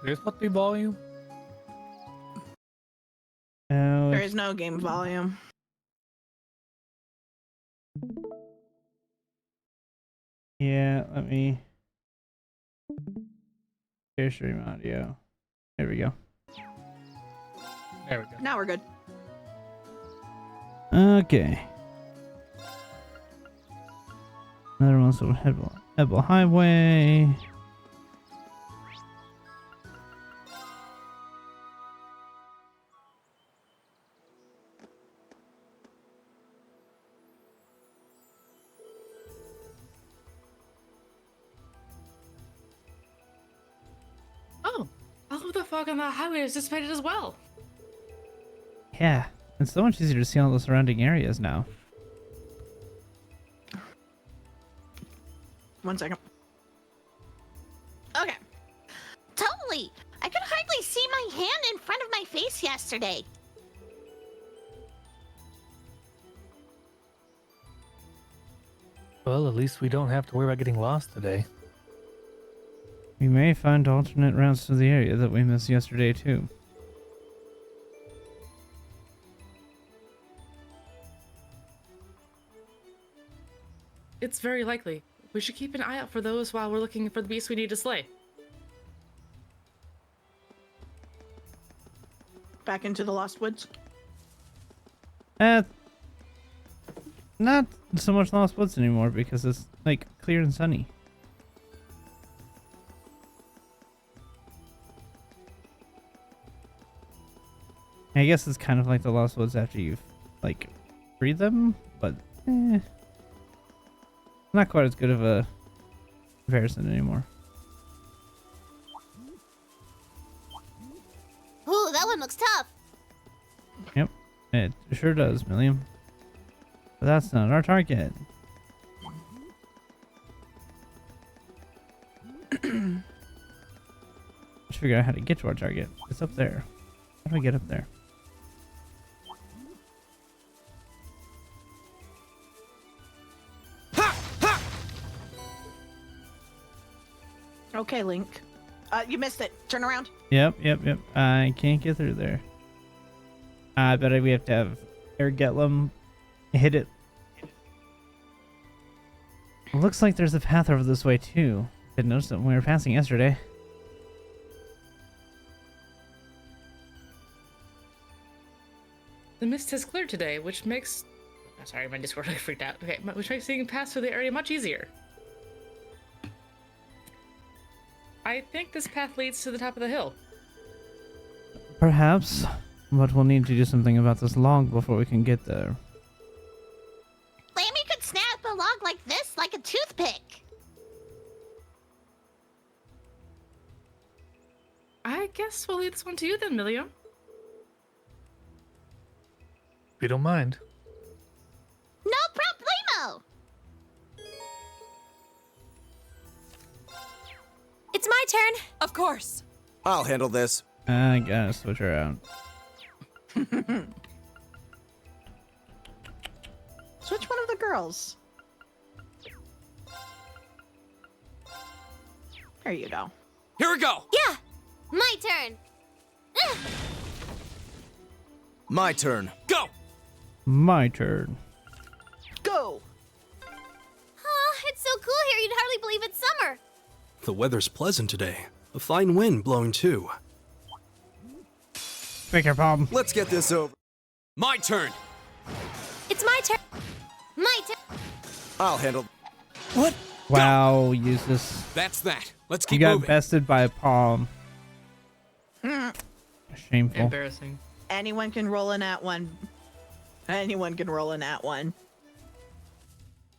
There's not the volume. There is no game volume. Yeah, let me share stream audio. There we go. There we go. Now we're good. Okay. Another one's on Hebel Highway. Oh, all of the fog on the highway is dissipated as well. Yeah, it's so much easier to see all the surrounding areas now. 1 second. Okay. Totally. I could hardly see my hand in front of my face yesterday. Well, at least we don't have to worry about getting lost today. We may find alternate routes to the area that we missed yesterday too. It's very likely. We should keep an eye out for those while we're looking for the beast we need to slay. Back into the Lost Woods. Not so much Lost Woods anymore because it's like clear and sunny. I guess it's kind of like the Lost Woods after you've like freed them, but not quite as good of a comparison anymore. Ooh, that one looks tough. Yep, it sure does, Milliam. But that's not our target. Let's figure out how to get to our target. It's up there. How do we get up there? Okay, Link. You missed it. Turn around. Yep. I can't get through there. I bet we have to have Air Getlum hit it. Looks like there's a path over this way too. Didn't notice it when we were passing yesterday. The mist has cleared today, which makes... Oh, sorry, my Discord freaked out. Okay, which makes seeing past through the area much easier. I think this path leads to the top of the hill. Perhaps, but we'll need to do something about this log before we can get there. Lammy could snap a log like this, like a toothpick. I guess we'll leave this one to you then, Milliam. If you don't mind. No problemo. It's my turn. Of course. I'll handle this. I gotta switch her out. Switch one of the girls. There you go. Here we go. Yeah, my turn. My turn. Go. My turn. Go. It's so cool here, you'd hardly believe it's summer. The weather's pleasant today. A fine wind blowing too. Pick your palm. Let's get this over. My turn. It's my turn. My turn. I'll handle. What? Wow, useless. That's that. Let's You keep got moving. bested by a palm. Shameful. Embarrassing. Anyone can roll in at one. Anyone can roll in at one.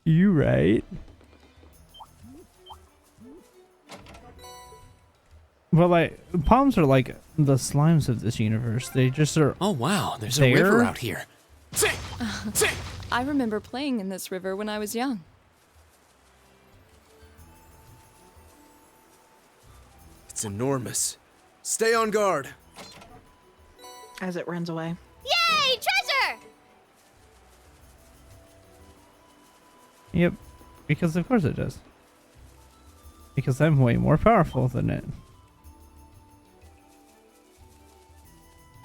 You right. Well, like, palms are like the slimes of this universe. They just are. Oh wow, there's There? a river out here. Say, say. I remember playing in this river when I was young. It's enormous. Stay on guard. As it runs away. Yay, treasure! Yep. Because of course it does. Because I'm way more powerful than it.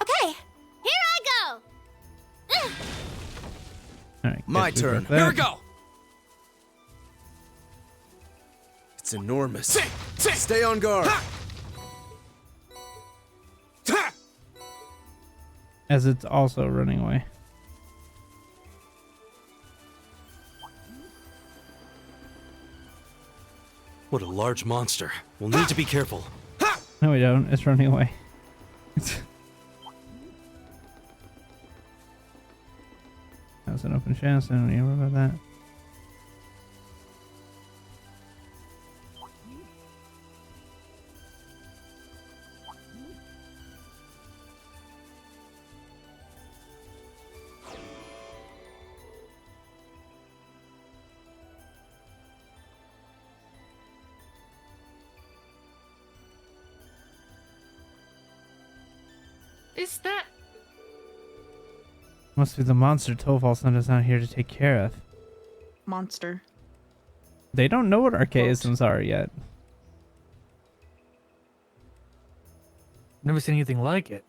Okay, here I go. Alright. My guess we turn. got that. Here we go. It's enormous. Stay on guard. As it's also running away. What a large monster. We'll need to be careful. No, we don't. It's running away. That's an open chest. I don't even worry about that. Is that... Must be the monster Toval sent us out here to take care of. Monster. They don't know what archaisms are yet. Never seen anything like it.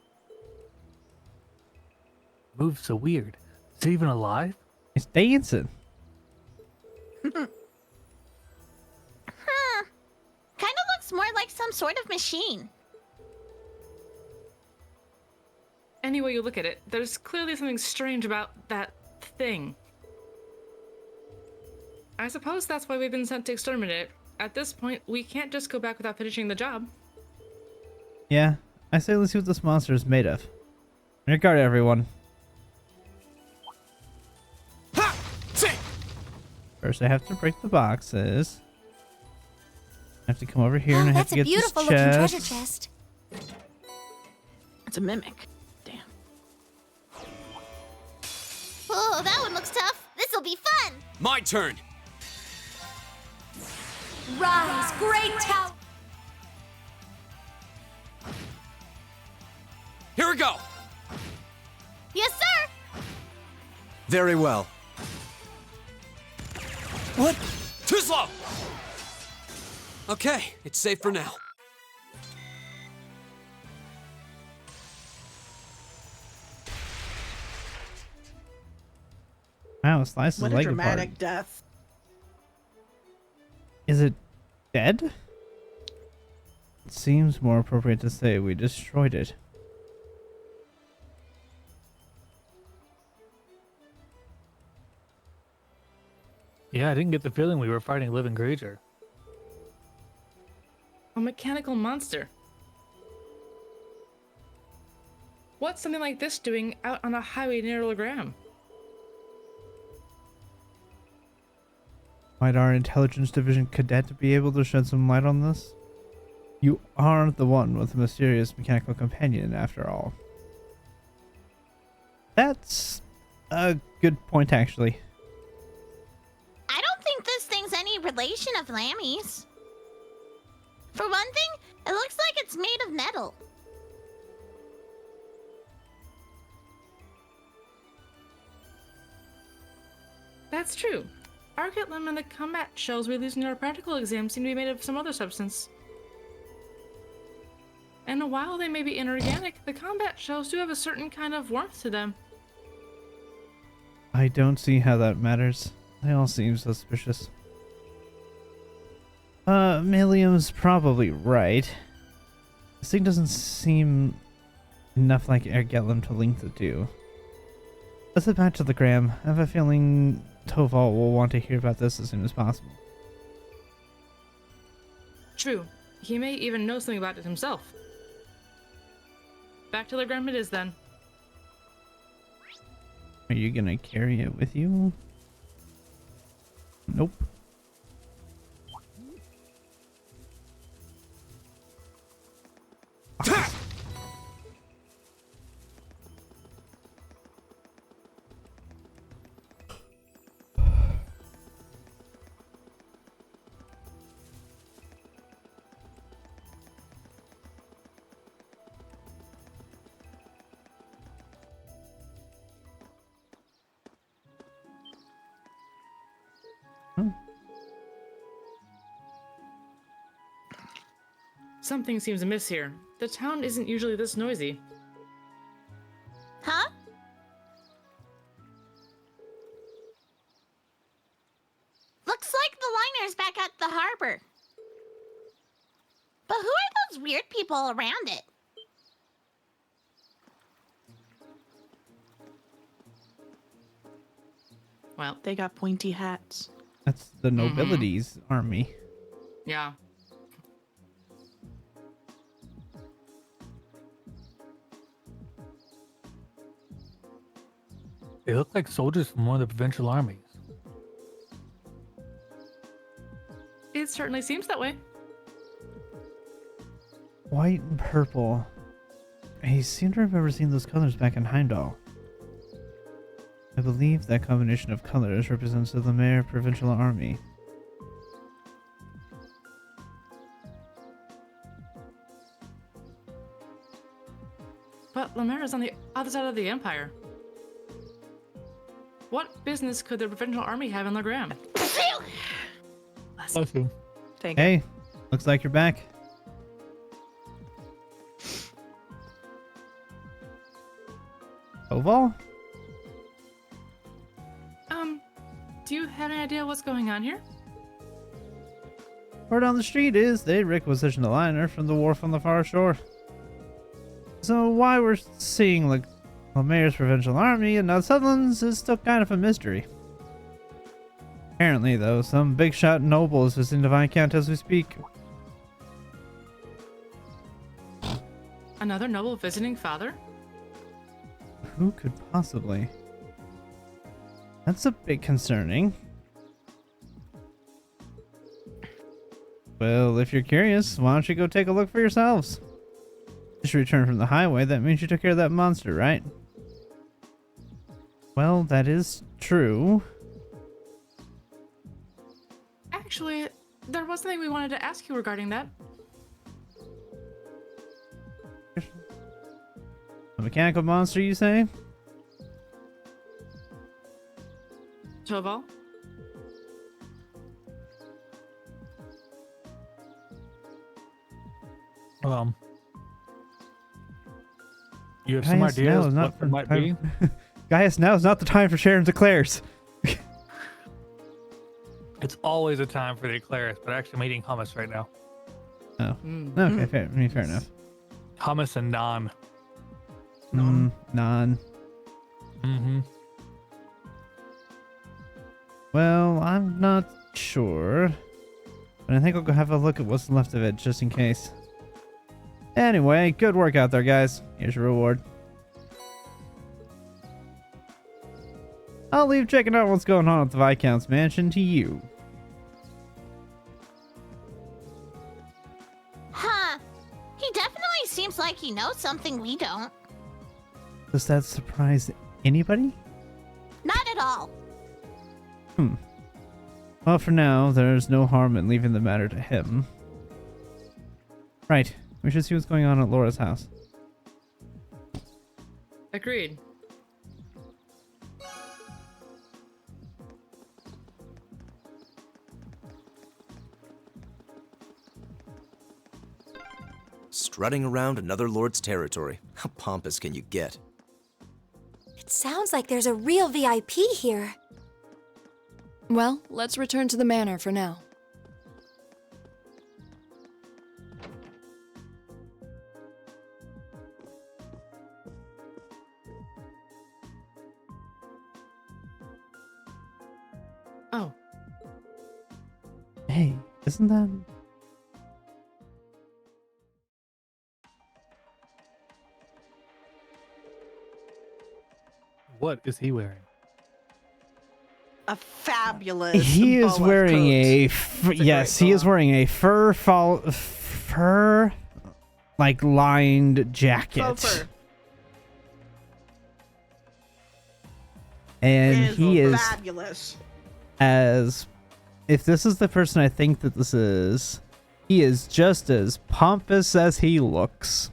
Moves so weird. Is it even alive? It's dancing. Huh. Kind of looks more like some sort of machine. Any way you look at it, there's clearly something strange about that thing. I suppose that's why we've been sent to exterminate it. At this point, we can't just go back without finishing the job. Yeah, I say let's see what this monster is made of. Regard everyone. First, I have to break the boxes. I have to come over here and I have That's to a get this beautiful looking treasure chest. chest. It's a mimic. Damn. Oh, that one looks tough. This'll be fun. My turn. Rise, great tower. Here we go. Yes, sir. Very well. What? Too slow. Okay, it's safe for now. Wow, slices What a leg dramatic apart. death. Is it dead? It seems more appropriate to say we destroyed it. Yeah, I didn't get the feeling we were fighting a living creature. A mechanical monster. What's something like this doing out on a highway near Legram? Might our intelligence division cadet be able to shed some light on this? You are the one with the mysterious mechanical companion, after all. That's a good point, actually. I don't think this thing's any relation of Lammy's. For one thing, it looks like it's made of metal. That's true. Arcatlum and the combat shells we used in our practical exam seem to be made of some other substance. And while they may be inorganic, the combat shells do have a certain kind of warmth to them. I don't see how that matters. They all seem suspicious. Millium's probably right. This thing doesn't seem enough like Ergetlum to link the two. Let's head back to the Gram. I have a feeling Toval will want to hear about this as soon as possible. True. He may even know something about it himself. Back to Legram it is then. Are you gonna carry it with you? Nope. Something seems amiss here. The town isn't usually this noisy. Huh? Looks like the liner's back at the harbor. But who are those weird people around it? Well, They got pointy hats. That's the nobility's army. yeah. They look like soldiers from one of the provincial armies. It certainly seems that way. White and purple. I seem to remember seeing those colors back in Heimdall. I believe that combination of colors represents the Lemaire Provincial Army. But Lemaire is on the other side of the Empire. What business could the provincial army have in Legram? Bless you. Thank you. Hey, looks like you're back. Oval? Do you have any idea what's going on here? Word on the street is they requisitioned a liner from the wharf on the far shore. So why we're seeing like Lemaire's provincial army and not Sutherland's is still kind of a mystery. Apparently, though, some big shot noble is visiting the Viscount as we speak. Another noble visiting father? Who could possibly? That's a bit concerning. Well, if you're curious, why don't you go take a look for yourselves? Just returned from the highway, that means you took care of that monster, right? Well, that is true. Actually, there was something we wanted to ask you regarding that. A mechanical monster, you say? Toval? You have some Gaius, now ideas is not what for it might be? Gaius, now is not the time for sharing declares. It's always a time for the eclairs, but actually I'm eating hummus right now. Oh, Mm. okay, fair enough. Hummus and naan. None. Mm-hmm. Well, I'm not sure, but I think I'll go have a look at what's left of it just in case. Anyway, good work out there, guys. Here's your reward. I'll leave checking out what's going on at the Viscount's mansion to you. Huh. He definitely seems like he knows something we don't. Does that surprise anybody? Not at all. Well, for now, there's no harm in leaving the matter to him. Right. We should see what's going on at Laura's house. Agreed. Strutting around another lord's territory. How pompous can you get? It sounds like there's a real VIP here. Well, let's return to the manor for now. Oh, Hey, isn't that... What is he wearing? A fabulous. He is boa wearing coat. a a yes, great he is boa. wearing a fur like lined jacket. Faux fur. And It he is fabulous. as if this is the person I think that this is, he is just as pompous as he looks.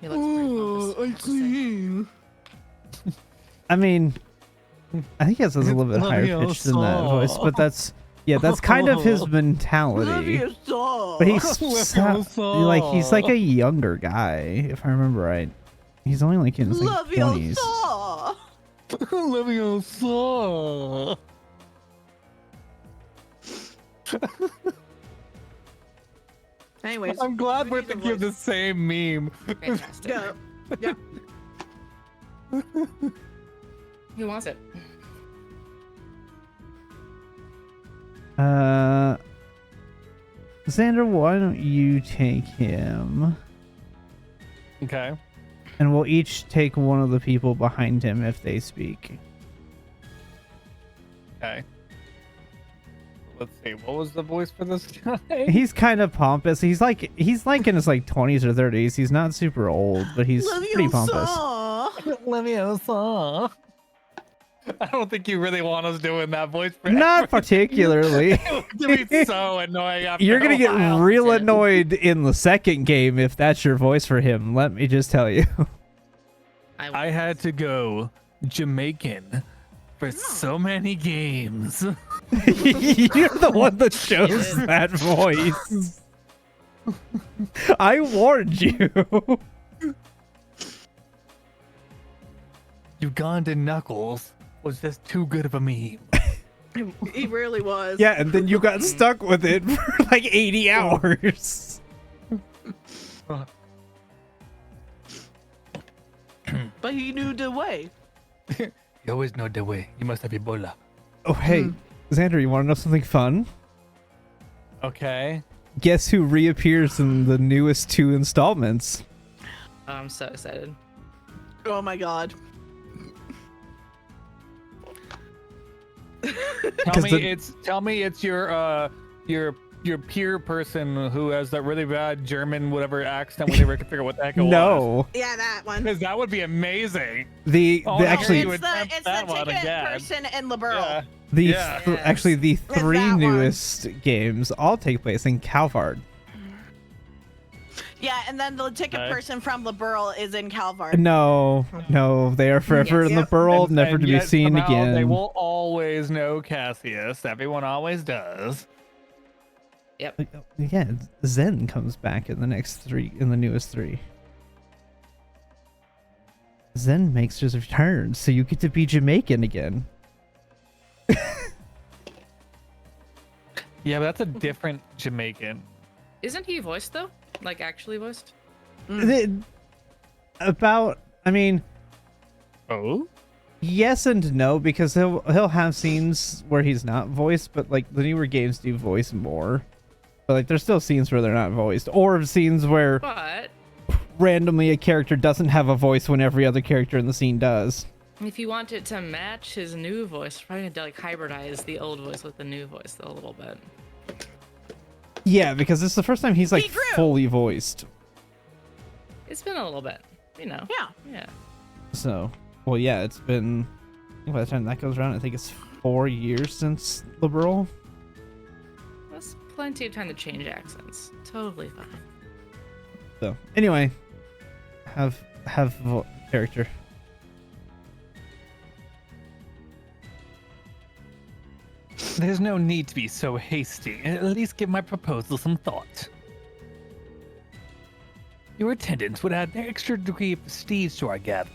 he looks pretty pompous, I have to say. I mean, I think he has a little bit higher pitch than that voice, but that's kind of his mentality. But he's he's like a younger guy, if I remember right. He's only like in his like 20s. Leviosa. Anyways, I'm glad who we're needs a thinking of the voice? same meme. Fantastic. Yeah. Who wants it? Xander, why don't you take him? Okay. And we'll each take one of the people behind him if they speak. Okay. Let's see. What was the voice for this guy? He's kind of pompous. He's like in his like 20s or 30s. He's not super old, but he's pretty pompous. Leviosa. I don't think you really want us doing that voice for Not particularly. It would be so annoying after You're gonna a get while. real annoyed in the second game if that's your voice for him. Let me just tell you. I had to go Jamaican for so many games. You're the one that chose that voice. I warned you. Ugandan Knuckles was just too good of a meme. He really was. Yeah, and then you got stuck with it for like 80 hours. But he knew the way. You always know the way. You must have Ebola. Oh, hey, Xander, you want to know something fun? Okay. Guess who reappears in the newest 2 installments? Oh, I'm so excited. Oh my god. Tell me it's your peer person who has that really bad German whatever accent where they can figure out what the heck it was. No, Yeah, that one. Because that would be amazing. the Oh, no, actually you It's would the, tempt it's that the one ticket again. person in Liberal. Yeah. the Yeah. th- actually the 3 that one. newest games all take place in Calvard. Yeah, and then the ticket Okay. person from Liberal is in Calvar. No, they are forever in the Yep. world, never And to be yet seen somehow again. They will always know Cassius. Everyone always does. Yep. Yeah, Zen comes back in the newest 3. Zen makes his return, so you get to be Jamaican again. Yeah, but that's a different Jamaican. Isn't he voiced though? Like actually voiced? I mean, Oh? yes and no, because he'll have scenes where he's not voiced, but like the newer games do voice more. But like there's still scenes where they're not voiced, or scenes where But randomly a character doesn't have a voice when every other character in the scene does. if you want it to match his new voice, probably need to like hybridize the old voice with the new voice a little bit. Yeah, because this is the first time he's like He grew. fully voiced. It's been a little bit, you know. Yeah. Yeah. So, well, yeah, it's been, by the time that goes around, I think it's 4 years since Liberal. That's plenty of time to change accents. Totally fine. So, anyway, have character. There's no need to be so hasty. At least give my proposal some thought. Your attendance would add an extra degree of prestige to our gathering.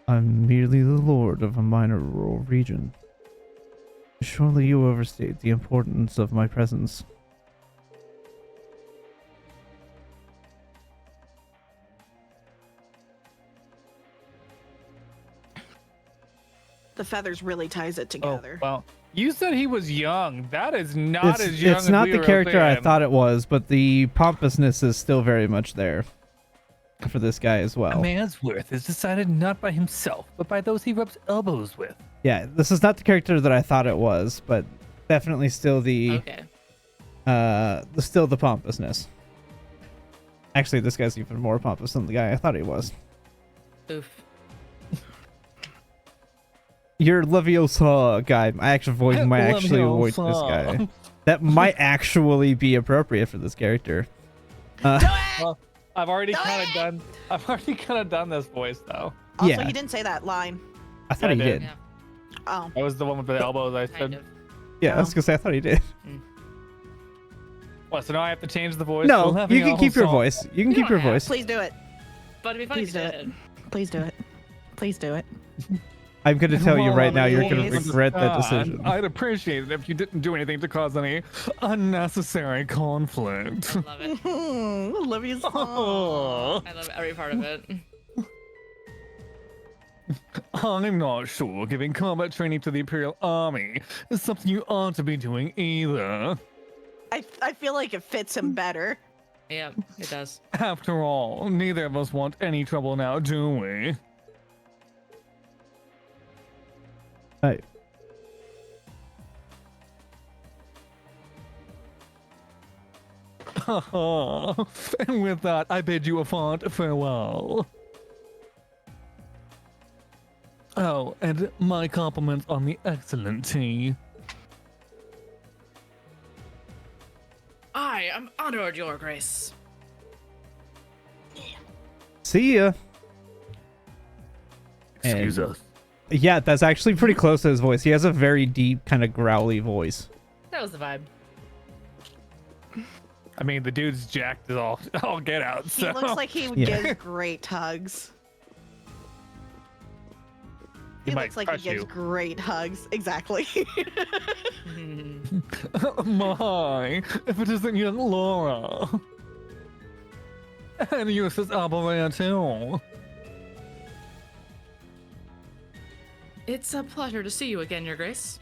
I'm merely the lord of a minor rural region. Surely you overstate the importance of my presence. The feathers really ties it together. Oh, well, you said he was young. That is not as young It's as not we the were character I thinking. thought it was, but the pompousness is still very much there for this guy as A well. man's worth is decided not by himself, but by those he rubs elbows with. Yeah, this is not the character that I thought it was, but definitely still the Okay. still the pompousness. Actually, this guy's even more pompous than the guy I thought he was. Oof. Your Leviosa guy, I actually might actually avoid this guy. That might actually be appropriate for this character. Do it! I've already Oh, kind of yeah. done. I've already kind of done this voice though. Also, Yeah. you didn't say that line. I thought Yeah, he I did. did. Yeah, Oh. That was the one with the elbows. I kind said. of. Yeah, I was gonna say I thought he did. What? So now I have to change the voice. No, We'll have you a can keep your song. voice. You can You keep don't your have voice. Please do it. But it'd be funny Please if do you it. did. Please do it. Please do it. I'm gonna tell you right now, you're gonna Please. regret that Understand. decision. I'd appreciate it if you didn't do anything to cause any unnecessary conflict. Love it. Olivia's song. Oh, I love every part of it. I'm not sure giving combat training to the Imperial Army is something you ought to be doing either. I feel like it fits him better. Yeah, it does. After all, neither of us want any trouble now, do we? Right. And with that, I bid you a fond farewell. Oh, and my compliments on the excellent tea. I am honored, Your Grace. See ya. Excuse us. Yeah, that's actually pretty close to his voice. He has a very deep, kind of growly voice. That was the vibe. I mean, the dude's jacked as all get out. He So looks like he would Yeah. give great hugs. He He might looks like crush he gives you. great hugs. Exactly. My, if it isn't young Laura. And Eustace Alvarez too. It's a pleasure to see you again, Your Grace.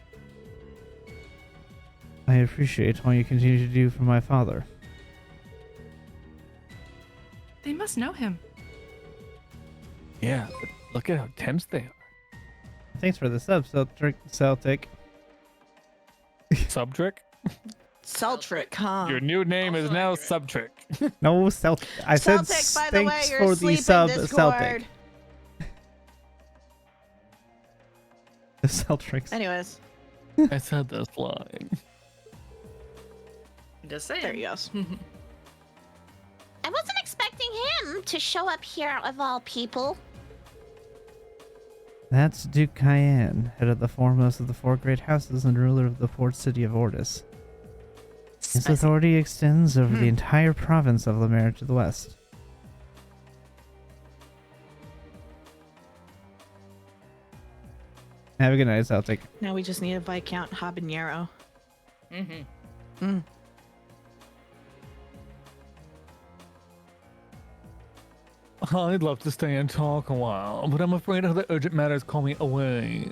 I appreciate all you continue to do for my father. They must know him. Yeah, but look at how tense they are. Thanks for the sub, Celtic. Subtrick? Celtric, huh? Your new name is Also now accurate. Subtrick. No, Celtic. I said Celtic, by the way, thanks you're for asleep the sub, in Discord. Celtic. The Celtics. Anyways, I said this flying. Just saying. there he goes. I wasn't expecting him to show up here of all people. That's Duke Cayenne, head of the foremost of the four great houses and ruler of the port city of Ordis. His Spicy. authority extends over the entire province of Lemare to the west. Have a good night, Celtic. Now we just need a Viscount Habanero. Mm-hmm. I'd love to stay and talk a while, but I'm afraid other urgent matters call me away.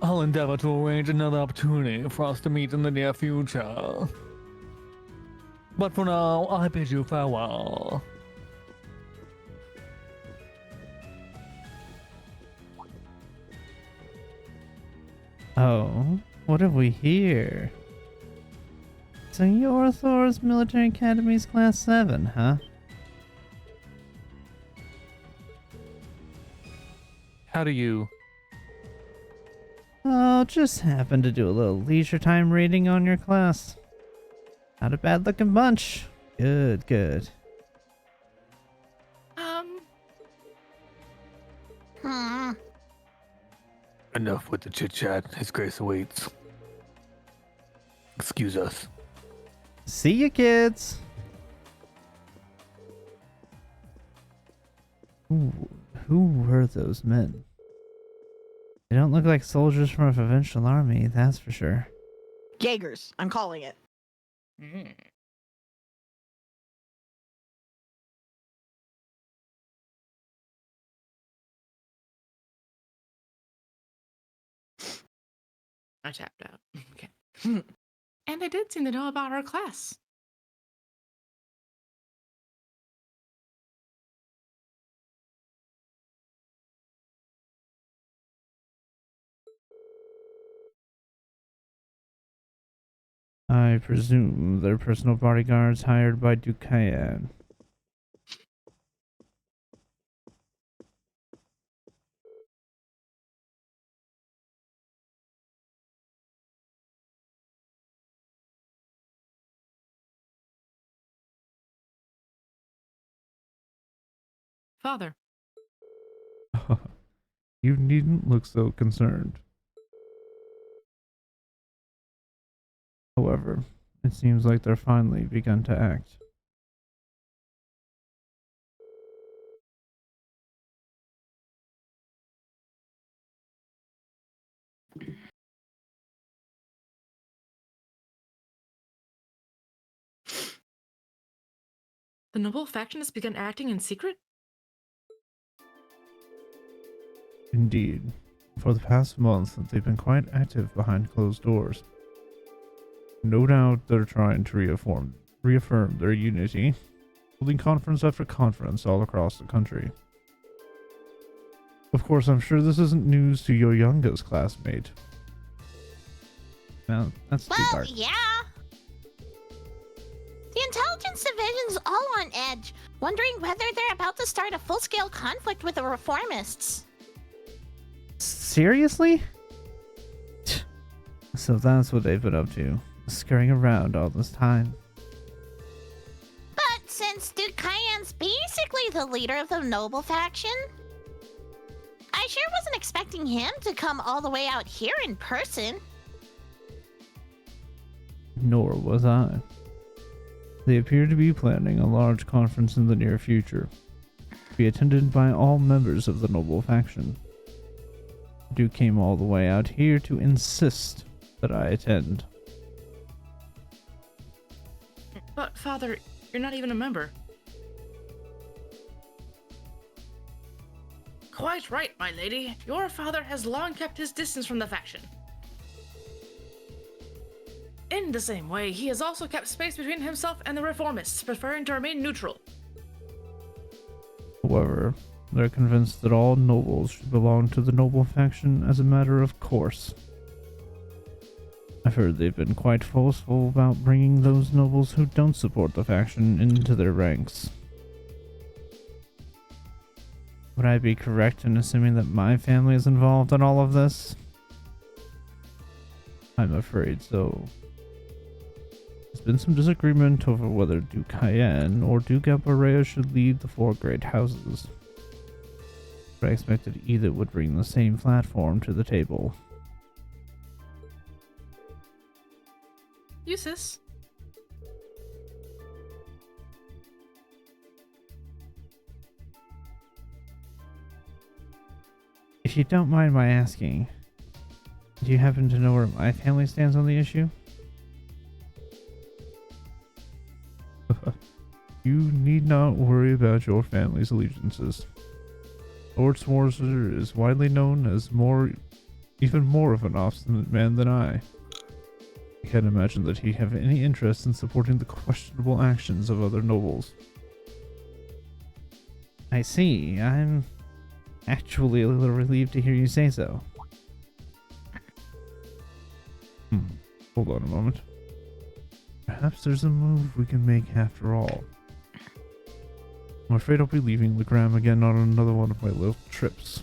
I'll endeavor to arrange another opportunity for us to meet in the near future. But for now, I bid you farewell. Oh, what have we here? So you're Thor's Military Academy's Class 7, huh? How do you... Oh, just happened to do a little leisure time reading on your class. Not a bad looking bunch. Good, good. Hmm. Enough with the chit-chat. His grace awaits. Excuse us. See you, kids. Ooh, who were those men? They don't look like soldiers from a provincial army, that's for sure. Jaegers. I'm calling it. Mm. I tapped out. Okay. And they did seem to know about our class. I presume they're personal bodyguards hired by Duke Cayenne. Father. You needn't look so concerned. However, it seems like they're finally begun to act. The noble faction has begun acting in secret? Indeed. For the past month, they've been quite active behind closed doors. No doubt they're trying to reaffirm their unity, holding conference after conference all across the country. Of course, I'm sure this isn't news to Yoyanga's classmate. Well, that's too Well, dark. yeah. The intelligence division's all on edge, wondering whether they're about to start a full-scale conflict with the reformists. Seriously? So that's what they've been up to, scurrying around all this time. But since Duke Cayenne's basically the leader of the noble faction, I sure wasn't expecting him to come all the way out here in person. Nor was I. They appear to be planning a large conference in the near future, to be attended by all members of the noble faction. Duke came all the way out here to insist that I attend. But, Father, you're not even a member. Quite right, my lady. Your father has long kept his distance from the faction. In the same way, he has also kept space between himself and the reformists, preferring to remain neutral. However, they're convinced that all nobles should belong to the noble faction as a matter of course. I've heard they've been quite forceful about bringing those nobles who don't support the faction into their ranks. Would I be correct in assuming that my family is involved in all of this? I'm afraid so. There's been some disagreement over whether Duke Cayenne or Duke Alberea should lead the four great houses. But I expected either would bring the same platform to the table. Eustace? If you don't mind my asking, do you happen to know where my family stands on the issue? You need not worry about your family's allegiances. Lord Swarzer is widely known as even more of an obstinate man than I. I can't imagine that he'd have any interest in supporting the questionable actions of other nobles. I see. I'm actually a little relieved to hear you say so. Hold on a moment. Perhaps there's a move we can make after all. I'm afraid I'll be leaving Legram again on another one of my little trips.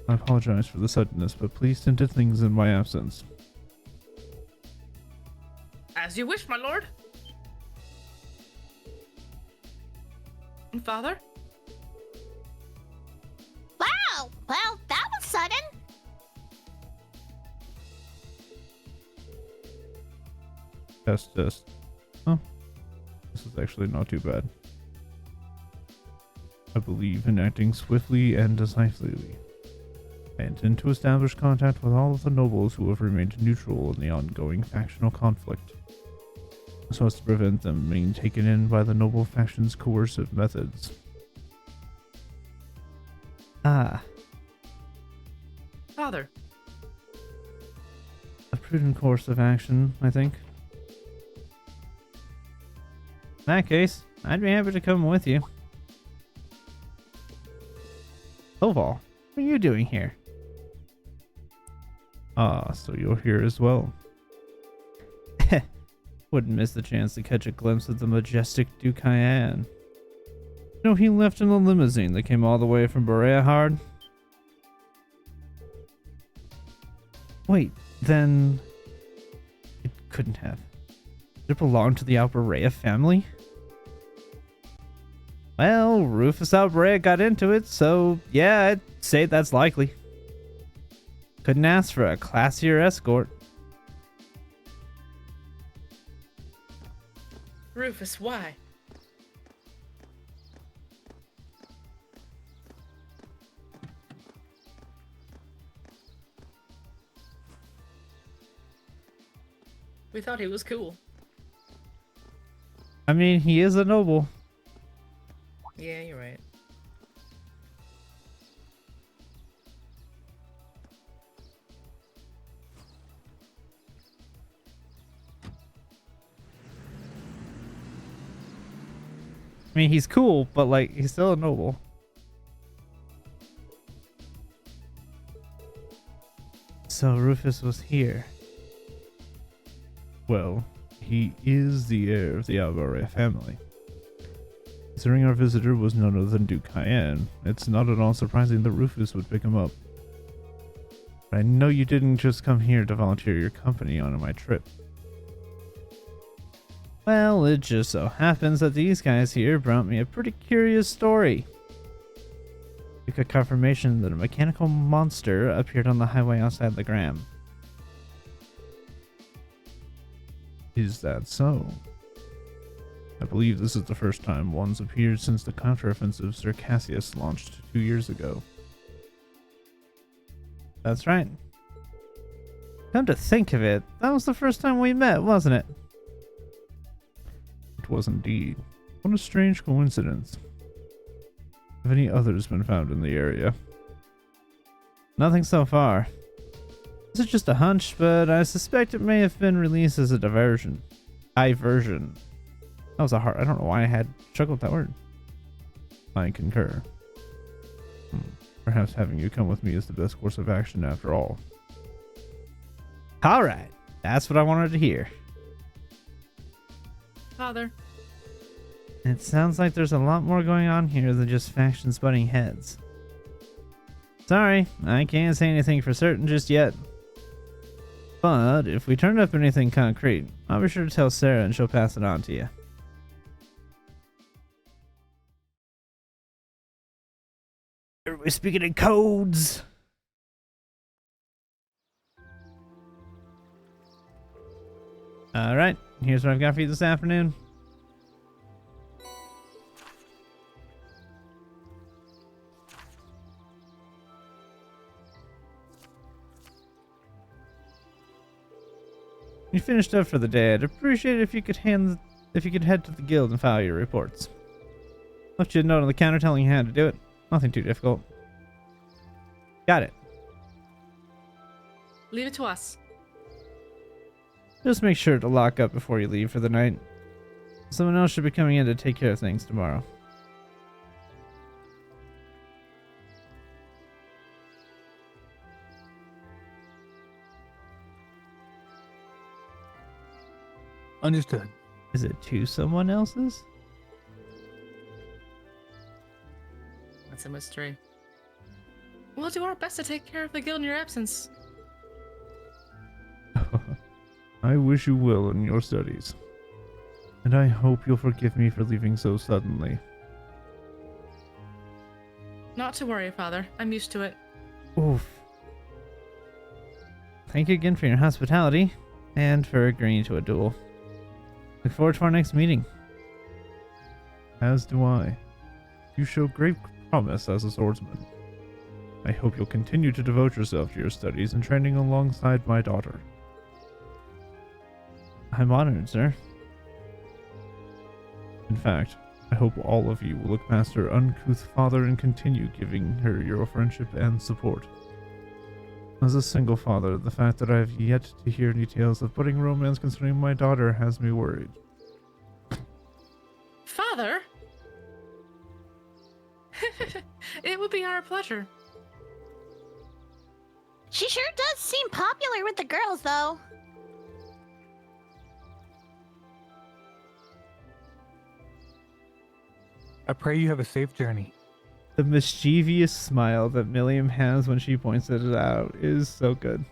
I apologize for the suddenness, but please tend to things in my absence. As you wish, my lord. Father? Wow, well, that was sudden. Test. Oh, this is actually not too bad. I believe in acting swiftly and decisively. I intend to establish contact with all of the nobles who have remained neutral in the ongoing factional conflict, so as to prevent them being taken in by the noble faction's coercive methods. Ah, Father. a prudent course of action, I think. In that case, I'd be happy to come with you. Oval, what are you doing here? Ah, so you're here as well. Wouldn't miss the chance to catch a glimpse of the majestic Duke Cayenne. You know, he left in a limousine that came all the way from Berea. Wait, then it couldn't have. Did it belong to the Alberea family? Well, Rufus Albrea got into it, so yeah, I'd say that's likely. Couldn't ask for a classier escort. Rufus, why? We thought he was cool. I mean, he is a noble. Yeah, you're right. I mean, he's cool, but like, he's still a noble. So Rufus was here. Well, he is the heir of the Albarea family. Considering our visitor was none other than Duke Cayenne, it's not at all surprising that Rufus would pick him up. But I know you didn't just come here to volunteer your company on my trip. Well, it just so happens that these guys here brought me a pretty curious story. We got confirmation that a mechanical monster appeared on the highway outside the Gram. Is that so? I believe this is the first time one's appeared since the counteroffensive Sir Cassius launched 2 years ago. That's right. Come to think of it, that was the first time we met, wasn't it? It was indeed. What a strange coincidence. Have any others been found in the area? Nothing so far. This is just a hunch, but I suspect it may have been released as a diversion. Diversion. That was a hard. I don't know why I had struggled with that word. I concur. Perhaps having you come with me is the best course of action after all. Alright. That's what I wanted to hear. Father. It sounds like there's a lot more going on here than just factions butting heads. Sorry, I can't say anything for certain just yet. But if we turn up anything concrete, I'll be sure to tell Sarah and she'll pass it on to you. Everybody speaking in codes. Alright, here's what I've got for you this afternoon. You finished up for the day. I'd appreciate it if you could head to the guild and file your reports. Left you a note on the counter telling you how to do it. Nothing too difficult. Got it. Leave it to us. Just make sure to lock up before you leave for the night. Someone else should be coming in to take care of things tomorrow. Understood. Is it to someone else's? That's a mystery. We'll do our best to take care of the guild in your absence. I wish you well in your studies. And I hope you'll forgive me for leaving so suddenly. Not to worry, Father. I'm used to it. Oof. Thank you again for your hospitality, and for agreeing to a duel. Look forward to our next meeting. As do I. You show great promise as a swordsman. I hope you'll continue to devote yourself to your studies and training alongside my daughter. I'm honored, sir. In fact, I hope all of you will look past her uncouth father and continue giving her your friendship and support. As a single father, the fact that I have yet to hear any tales of budding romance concerning my daughter has me worried. Father? It would be our pleasure. She sure does seem popular with the girls, though. I pray you have a safe journey. The mischievous smile that Milliam has when she points it out is so good.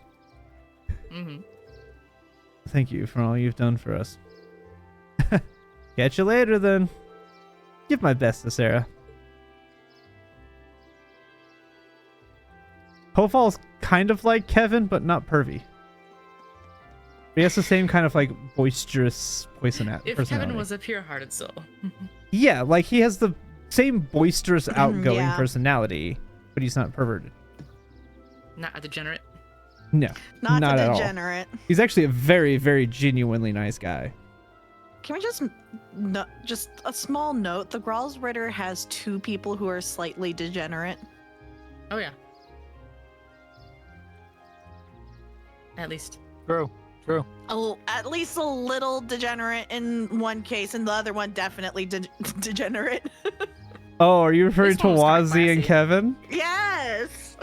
Mm-hmm. Thank you for all you've done for us. Catch you later, then. give my best to Sarah. Tovall's kind of like Kevin, but not pervy. He has the same kind of like boisterous personality. If Kevin was a pure-hearted soul. Yeah, like he has the same boisterous, outgoing Yeah. personality, but he's not perverted. Not a degenerate. No, Not at a all. degenerate. He's actually a very, very genuinely nice guy. Can we just just a small note? The Gralls Ritter has 2 people who are slightly degenerate. Oh yeah. At least. True. At least a little degenerate in one case, and the other one definitely degenerate. Oh, are you referring This to one was kinda Wazzy and classy. Kevin? Yes.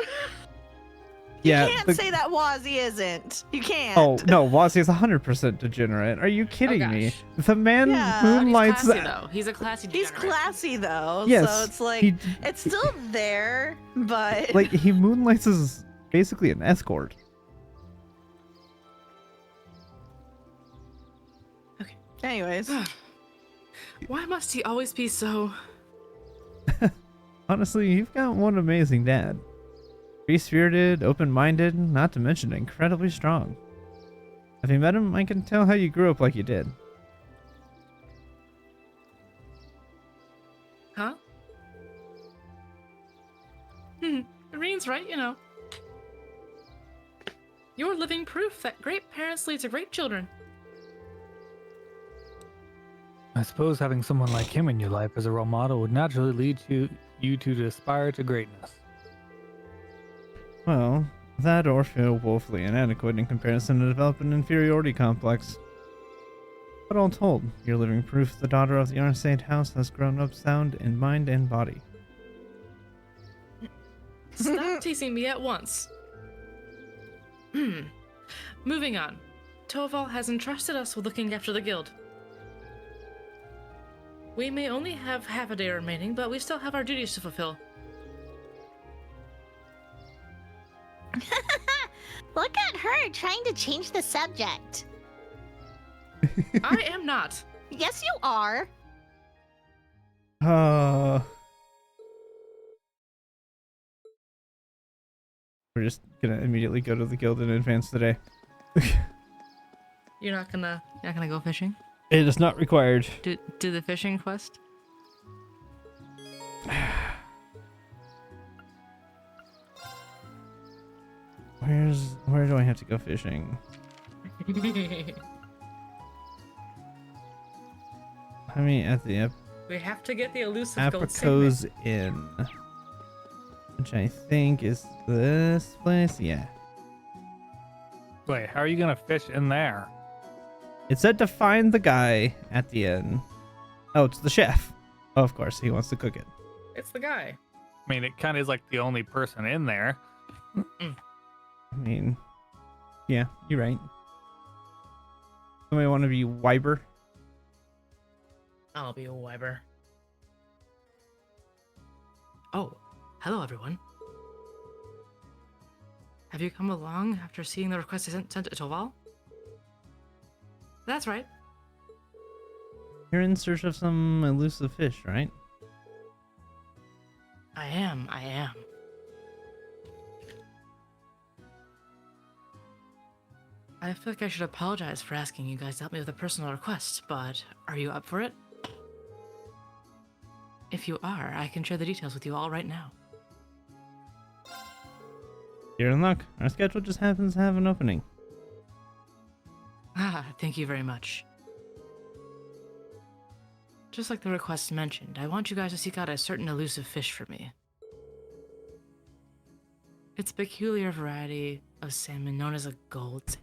Yeah. You can't say that Wazzy isn't. You can't. Oh no, Wazzy is 100% degenerate. Are you kidding me? gosh. The man Yeah. moonlights. He's classy though. He's a classy He's degenerate. classy though, Yes, so it's like he- it's still there, but Like he moonlights as basically an escort. anyways. Why must he always be so... Honestly, you've got one amazing dad. Free-spirited, open-minded, not to mention incredibly strong. Having met him, I can tell how you grew up like you did. Huh? Ireen's right, you know. You're living proof that great parents lead to great children. I suppose having someone like him in your life as a role model would naturally lead you to aspire to greatness. Well, that or feel woefully inadequate in comparison to develop an inferiority complex. But all told, you're living proof the daughter of the Arcade House has grown up sound in mind and body. Stop teasing me at once. Moving on. Tovall has entrusted us with looking after the guild. We may only have half a day remaining, but we still have our duties to fulfill. Look at her trying to change the subject. I am not. Yes, you are. We're just gonna immediately go to the guild in advance today. You're not gonna go fishing? It is not required. Do the fishing quest? Where do I have to go fishing? I mean, at the We have to get the elusive gold signet. Apricot's Inn, which I think is this place. Yeah, Wait, how are you gonna fish in there? it said to find the guy at the inn. Oh, it's the chef. Oh, of course, he wants to cook it. It's the guy. I mean, it kind of is like the only person in there. I mean, yeah, you're right. Somebody want to be Wyber? I'll be a Wyber. Oh, hello everyone. Have you come along after seeing the request I sent to Tovall? That's right. You're in search of some elusive fish, right? I am. I feel like I should apologize for asking you guys to help me with a personal request, but are you up for it? If you are, I can share the details with you all right now. You're in luck. Our schedule just happens to have an opening. Ah, thank you very much. Just like the request mentioned, I want you guys to seek out a certain elusive fish for me. It's a peculiar variety of salmon known as a gold.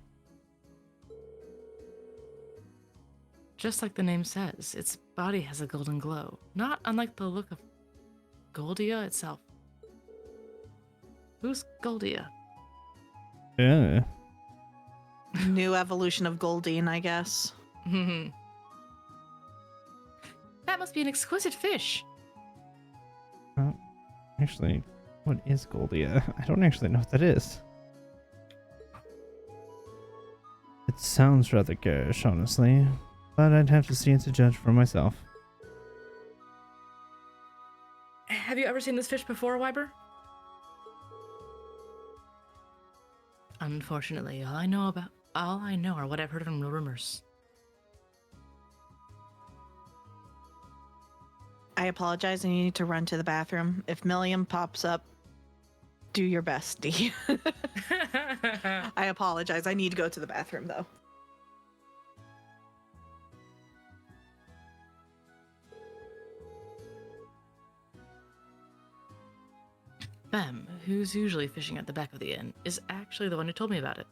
Just like the name says, its body has a golden glow, not unlike the look of Goldia itself. Who's Goldia? Yeah. New evolution of Goldine, I guess. That must be an exquisite fish. Actually, what is Goldia? I don't actually know what that is. It sounds rather garish, honestly, but I'd have to see it to judge for myself. ever seen this fish before, Wyber? Unfortunately, all I know are what I've heard from the rumors. I apologize. I need to run to the bathroom. If Milliam pops up, do your best, D. I apologize. I need to go to the bathroom, though. Bem, who's usually fishing at the back of the inn, is actually the one who told me about it.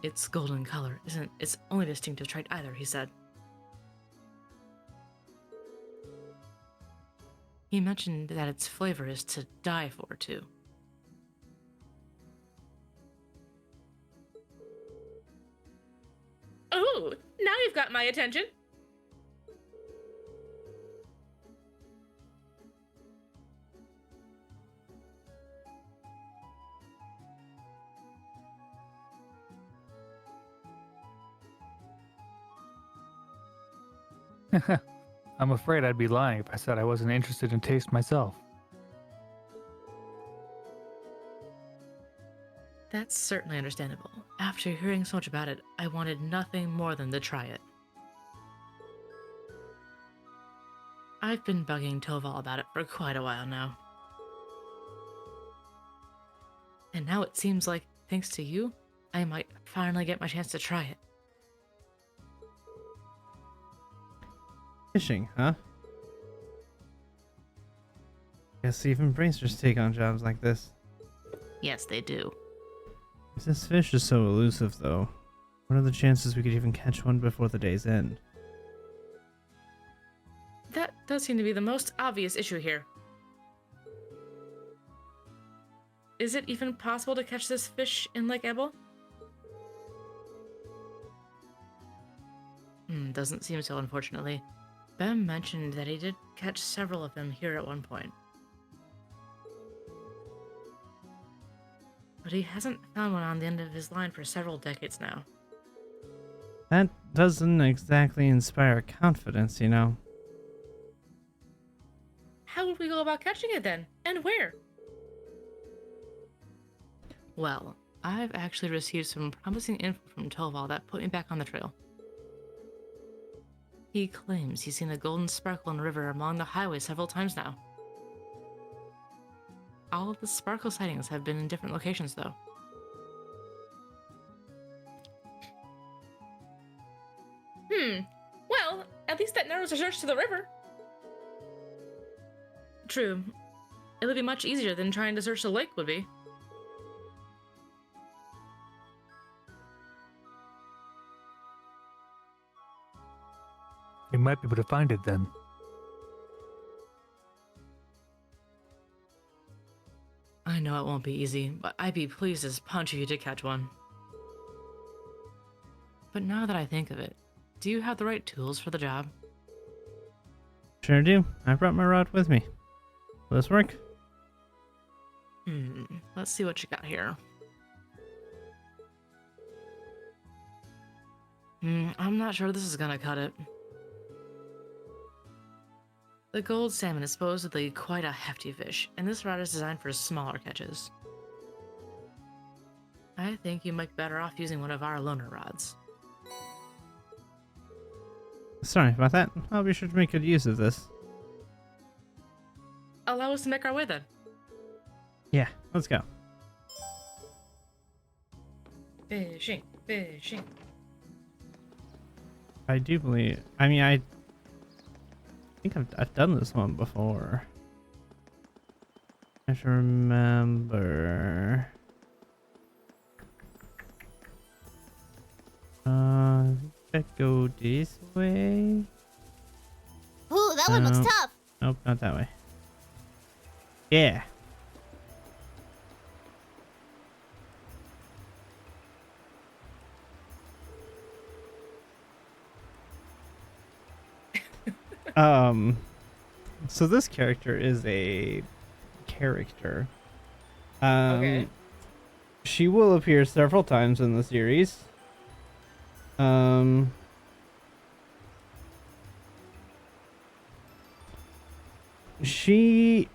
Its golden color isn't its only distinctive trait either, he said. He mentioned that its flavor is to die for, too. Oh, now you've got my attention. I'm afraid I'd be lying if I said I wasn't interested in taste myself. That's certainly understandable. After hearing so much about it, I wanted nothing more than to try it. I've been bugging Toval about it for quite a while now. And now it seems like, thanks to you, I might finally get my chance to try it. Fishing, huh? Guess even bracers take on jobs like this. Yes, they do. If this fish is so elusive, though, what are the chances we could even catch one before the day's end? That does seem to be the most obvious issue here. Is it even possible to catch this fish in Lake Ebel? Doesn't seem so, unfortunately. Bem mentioned that he did catch several of them here at one point. But he hasn't found one on the end of his line for several decades now. That doesn't exactly inspire confidence, you know. How would we go about catching it then? And where? Well, I've actually received some promising info from Toval that put me back on the trail. He claims he's seen a golden sparkle in the river along the highway several times now. All of the sparkle sightings have been in different locations, though. Well, at least that narrows the search to the river. True. It'll be much easier than trying to search the lake would be. You might be able to find it then. I know it won't be easy, but I'd be pleased as punch if you did catch one. But now that I think of it, do you have the right tools for the job? Sure do. I brought my rod with me. Will this work? Let's see what you got here. I'm not sure this is gonna cut it. The gold salmon is supposedly quite a hefty fish, and this rod is designed for smaller catches. I think you might be better off using one of our loaner rods. Sorry about that. I'll be sure to make good use of this. Allow us to make our way then. Yeah, let's go. Fishing, fishing. I do believe... I think I've done this one before. I have to remember. Let's go this way. Ooh, that one looks No. tough. Nope, not that way. Yeah. So this character is a character. Okay. she will appear several times in the series. She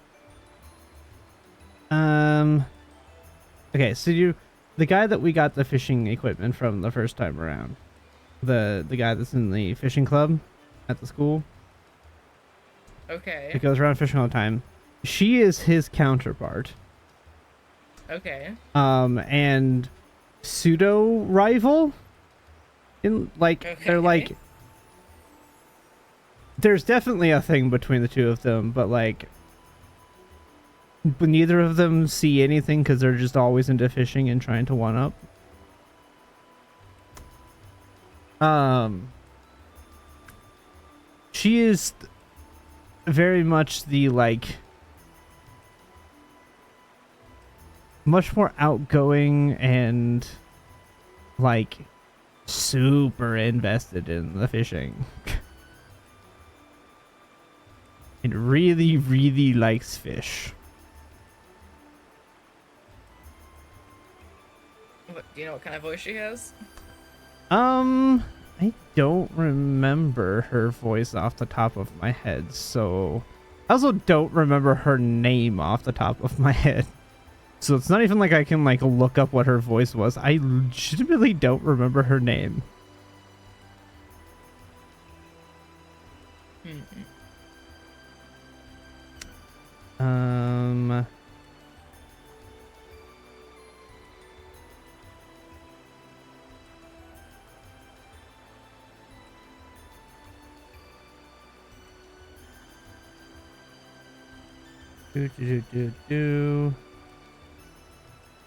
okay, so the guy that we got the fishing equipment from the first time around, the guy that's in the fishing club at the school, Okay. that goes around fishing all the time, she is his counterpart. Okay. And pseudo rival in they're like, there's definitely a thing between the two of them, but neither of them see anything because they're just always into fishing and trying to one up. She is very much the much more outgoing and super invested in the fishing. It really, really likes fish. Do you know what kind of voice she has? I don't remember her voice off the top of my head, so I also don't remember her name off the top of my head. So it's not even like I can look up what her voice was. I legitimately don't remember her name.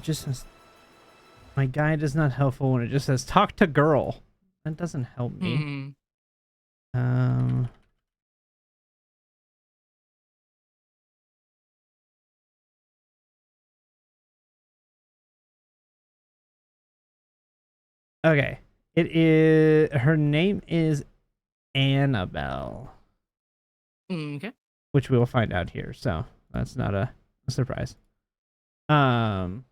Just says, my guide is not helpful when it just says talk to girl. That doesn't help me. Okay. Her name is Annabelle. Okay. Which we will find out here, so that's not a surprise. Oh.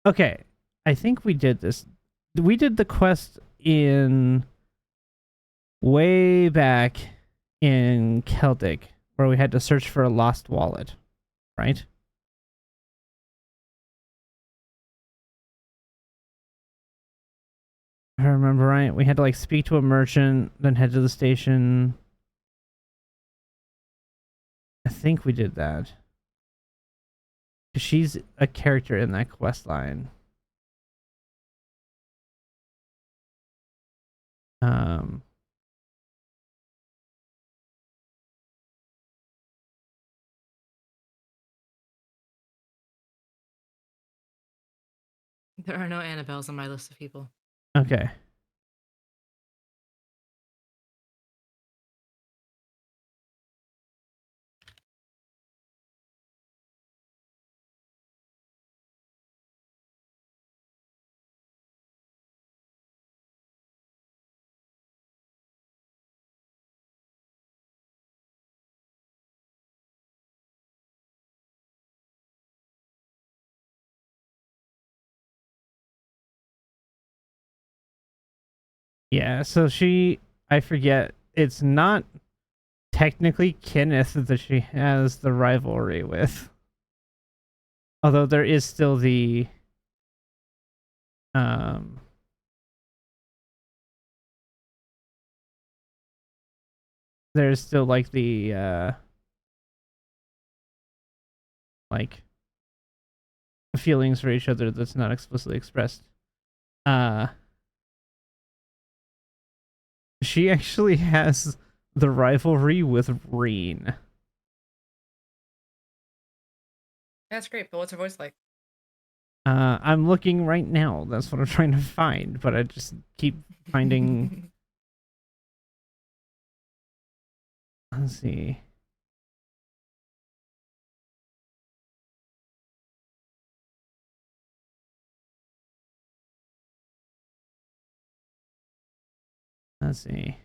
Okay, I think we did this. We did the quest in way back in Celtic, where we had to search for a lost wallet, right? If I remember right, we had to speak to a merchant, then head to the station. I think we did that. She's a character in that quest line. There are no Annabelles on my list of people. Okay. Yeah, so I forget, it's not technically Kenneth that she has the rivalry with. Although there is still the there's still the feelings for each other that's not explicitly expressed. She actually has the rivalry with Reen. That's great, but what's her voice like? I'm looking right now. That's what I'm trying to find, but I just keep finding. Let's see. Let's see.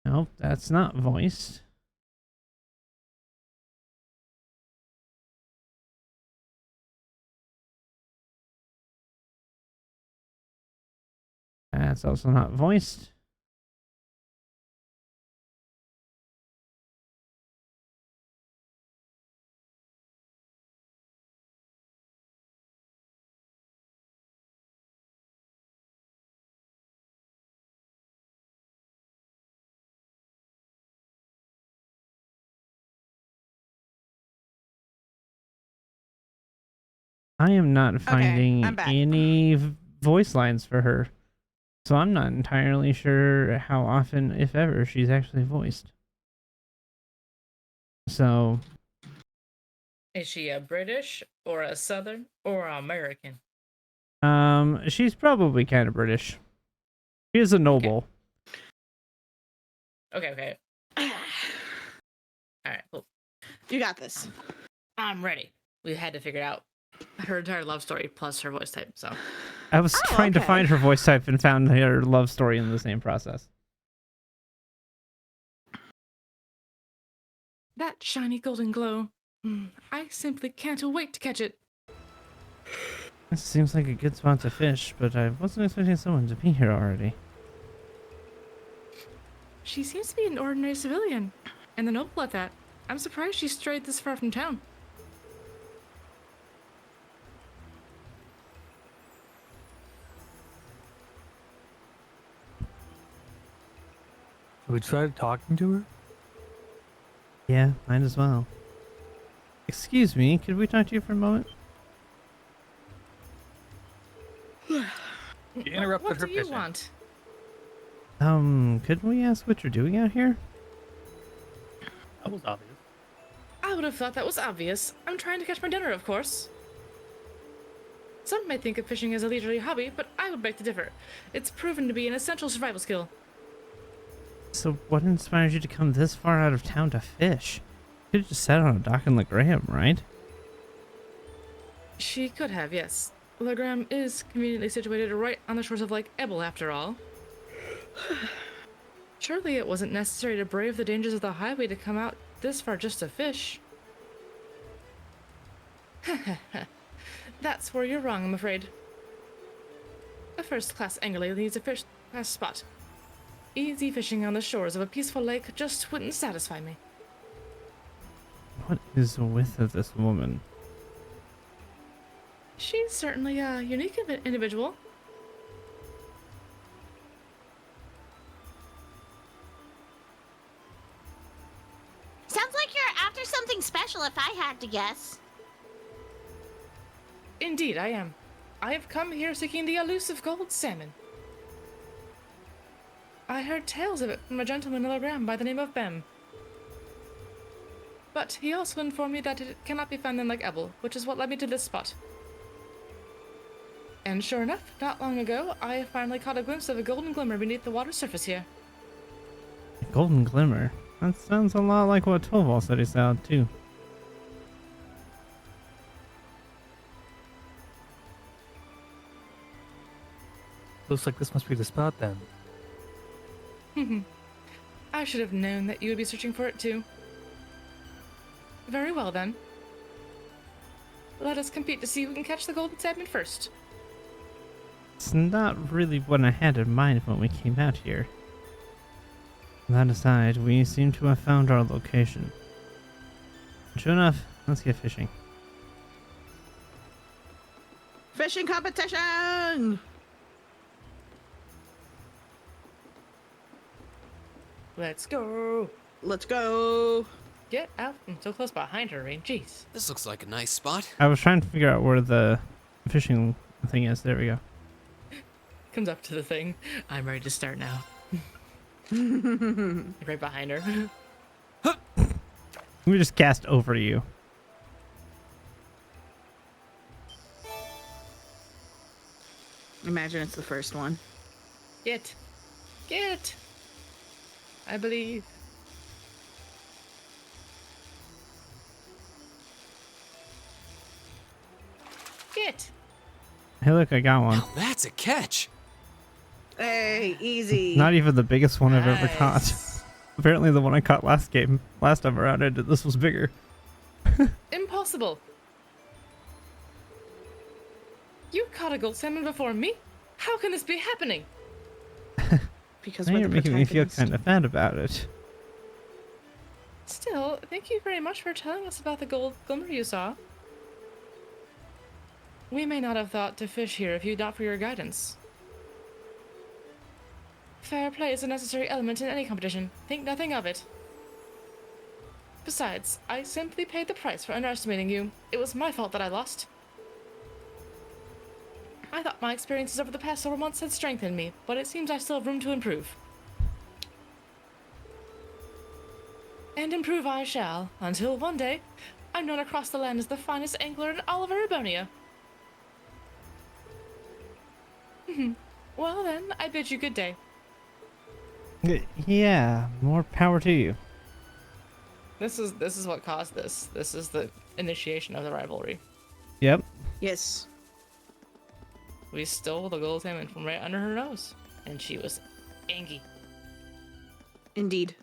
Nope, that's not voiced. That's also not voiced. I am not finding I'm back. any voice lines for her. So I'm not entirely sure how often, if ever, she's actually voiced. So, Is she a British or a Southern or American? she's probably kind of British. She is a noble. Okay. All right, cool. You got this. I'm ready. We had to figure out her entire love story plus her voice type, so. I was trying to find her voice type and found her love story in the same process. That shiny golden glow. I simply can't wait to catch it. This seems like a good spot to fish, but I wasn't expecting someone to be here already. She seems to be an ordinary civilian, and the noble at that. I'm surprised she strayed this far from town. We tried talking to her. Yeah, might as well. Excuse me, could we talk to you for a moment? You interrupted what her do you fishing. want? Could we ask what you're doing out here? That was obvious. I would have thought that was obvious. I'm trying to catch my dinner, of course. Some may think of fishing as a leisurely hobby, but I would beg to differ. It's proven to be an essential survival skill. So what inspired you to come this far out of town to fish? You could have just sat on a dock in La Graham, right? She could have, yes. La Graham is conveniently situated right on the shores of Lake Ebble, after all. Surely it wasn't necessary to brave the dangers of the highway to come out this far just to fish. That's where you're wrong, I'm afraid. A first-class angler needs a first-class spot. Easy fishing on the shores of a peaceful lake just wouldn't satisfy me. What is with this woman? She's certainly a unique individual. Sounds like you're after something special if I had to guess. Indeed, I am. I have come here seeking the elusive gold salmon. I heard tales of it from a gentleman in La Graham by the name of Bem. But he also informed me that it cannot be found in Lake Ebble, which is what led me to this spot. And sure enough, not long ago, I finally caught a glimpse of a golden glimmer beneath the water surface here. A golden glimmer? That sounds a lot like what Torvald said he saw too. Looks like this must be the spot then. I should have known that you would be searching for it too. Very well then. Let us compete to see who can catch the golden salmon first. It's not really what I had in mind when we came out here. That aside, we seem to have found our location. True enough, let's get fishing. Fishing competition! Let's go. Let's go. Get out. I'm so close behind her, Rain. Jeez. This looks like a nice spot. I was trying to figure out where the fishing thing is. There we go. Comes up to the thing. I'm ready to start now. Right behind her. Let me just cast over you. Imagine it's the first one. Get. I believe. Hey, look, I got one. Now that's a catch. Hey, easy. Not even the biggest one I've ever caught. Nice. Apparently the one I caught last time around, this was bigger. Impossible. You caught a gold salmon before me? How can this be happening? Because Now we're you're the making me feel protagonist. kind of bad about it. Still, thank you very much for telling us about the gold glimmer you saw. We may not have thought to fish here if not for your guidance. Fair play is a necessary element in any competition. Think nothing of it. Besides, I simply paid the price for underestimating you. It was my fault that I lost. I thought my experiences over the past several months had strengthened me, but it seems I still have room to improve. And improve I shall, until one day, I'm known across the land as the finest angler in all of Erebonia. Well then, I bid you good day. Yeah, more power to you. This is what caused this. This is the initiation of the rivalry. Yep. Yes. We stole the gold salmon from right under her nose, and she was angry. Indeed.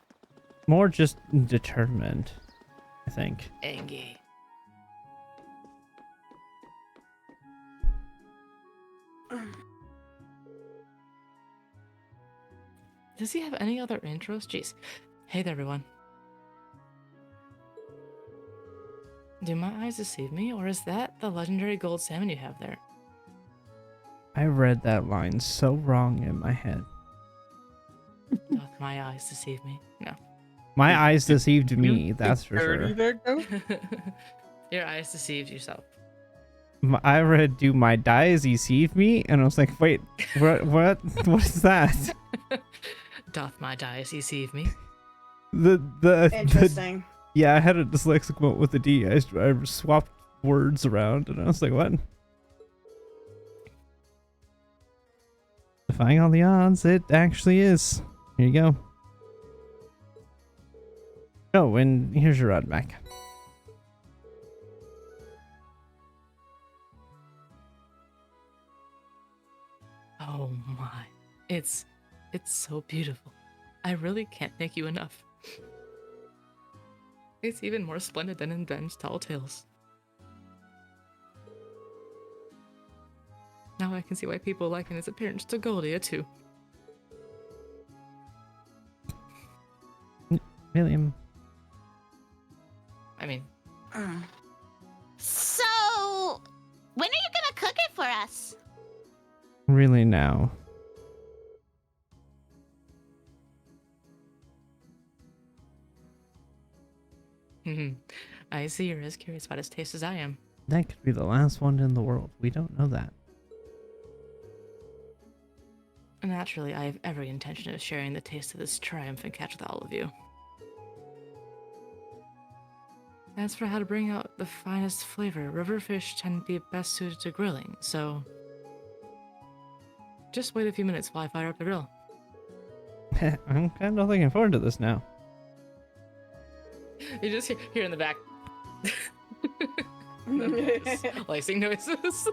More just determined, I think. Angry. Does he have any other intros? Jeez. Hey there, everyone. Do my eyes deceive me, or is that the legendary gold salmon you have there? I read that line so wrong in my head. Doth my eyes deceive me? No. My eyes deceived me, that's for Dirty sure. there, Go? Your eyes deceived yourself. I read, do my dyes deceive me? And I was like, wait, what is that? Doth my eyes deceive me? The Interesting. yeah, I had a dyslexic moment with the D. I swapped words around, and I was like, what? Defying all the odds, it actually is. Here you go. Oh, and here's your rod back. Oh my. It's so beautiful. I really can't thank you enough. It's even more splendid than in Ben's Tall Tales. Now I can see why people liken his appearance to Goldia too. William. I mean, So, when are you gonna cook it for us? Really now. I see you're as curious about its taste as I am. That could be the last one in the world. We don't know that. Naturally, I have every intention of sharing the taste of this triumphant catch with all of you. As for how to bring out the finest flavor, river fish tend to be best suited to grilling, so just wait a few minutes while I fire up the grill. I'm kind of looking forward to this now. You just hear in the back slicing noises.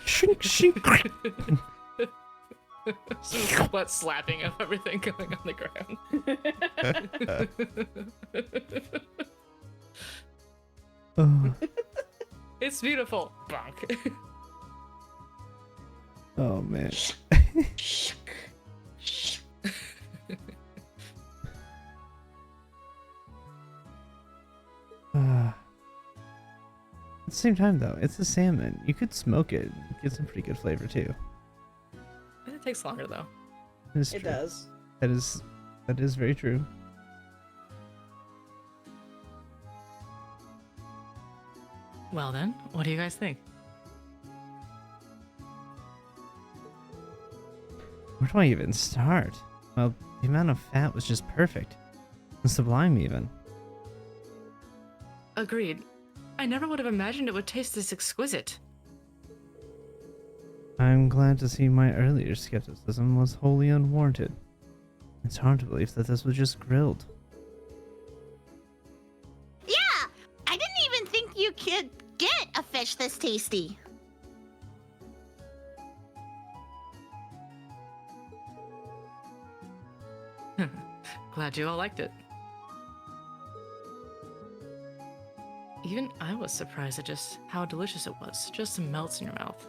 Shink, shink. Some wet slapping of everything going on the ground. Oh, It's beautiful. Bonk. oh man. At the same time, though, it's a salmon. You could smoke it, get some pretty good flavor too. It takes longer though. It's It true. does. That is very true. Well then, what do you guys think? Where do I even start? Well, the amount of fat was just perfect. And sublime even. Agreed. I never would have imagined it would taste this exquisite. I'm glad to see my earlier skepticism was wholly unwarranted. It's hard to believe that this was just grilled. Yeah, I didn't even think you could get a fish this tasty. Glad you all liked it. Even I was surprised at just how delicious it was. Just melts in your mouth.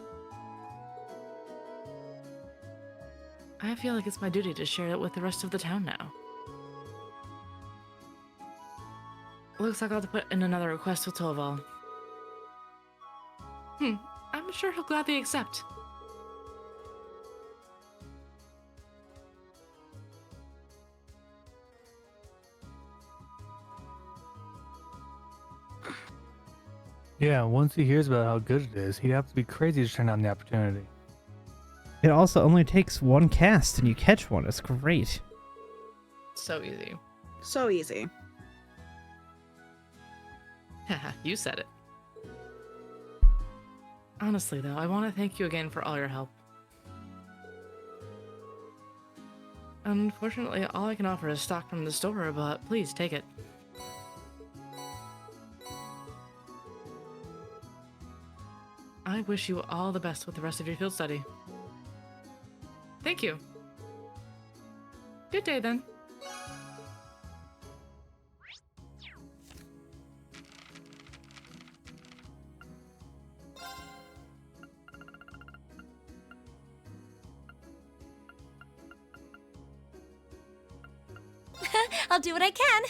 I feel like it's my duty to share it with the rest of the town now. Looks like I'll have to put in another request with Toval. I'm sure he'll gladly accept. Yeah, once he hears about how good it is, he'd have to be crazy to turn down the opportunity. It also only takes one cast and you catch one. It's great. So easy. So easy. Haha, you said it. Honestly, though, I want to thank you again for all your help. Unfortunately, all I can offer is stock from the store, but please take it. I wish you all the best with the rest of your field study. Thank you. Good day, then. I'll do what I can.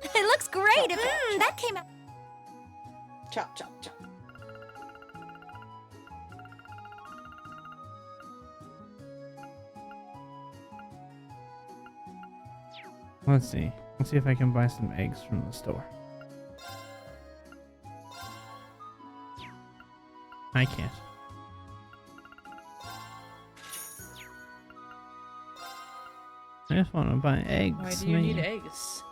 It looks great. That came out. Chop, chop, chop. Let's see. Let's see if I can buy some eggs from the store. I can't. I just want to buy eggs. Why do you need eggs?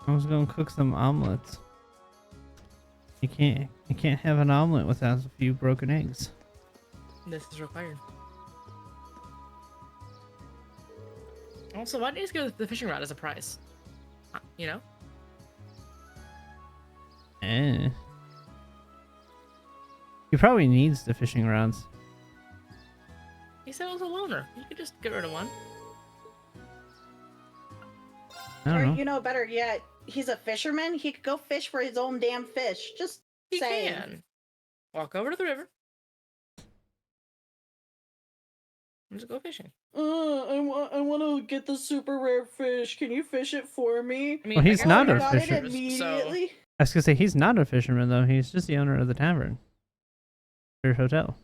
I was gonna cook some omelets. You can't have an omelet without a few broken eggs. This is required. Also, why don't you just give the fishing rod as a prize? You know? He probably needs the fishing rods. He said it was a loner. You could just get rid of one. I don't Or, know. you know, better yet, he's a fisherman. He could go fish for his own damn fish. Just He saying. can. Walk over to the river. And just go fishing. I want to get the super rare fish. Can you fish it for me? I mean, Well, he's I guess not I a got Got fisher. it immediately. I was gonna say he's not a fisherman though. He's just the owner of the tavern or hotel.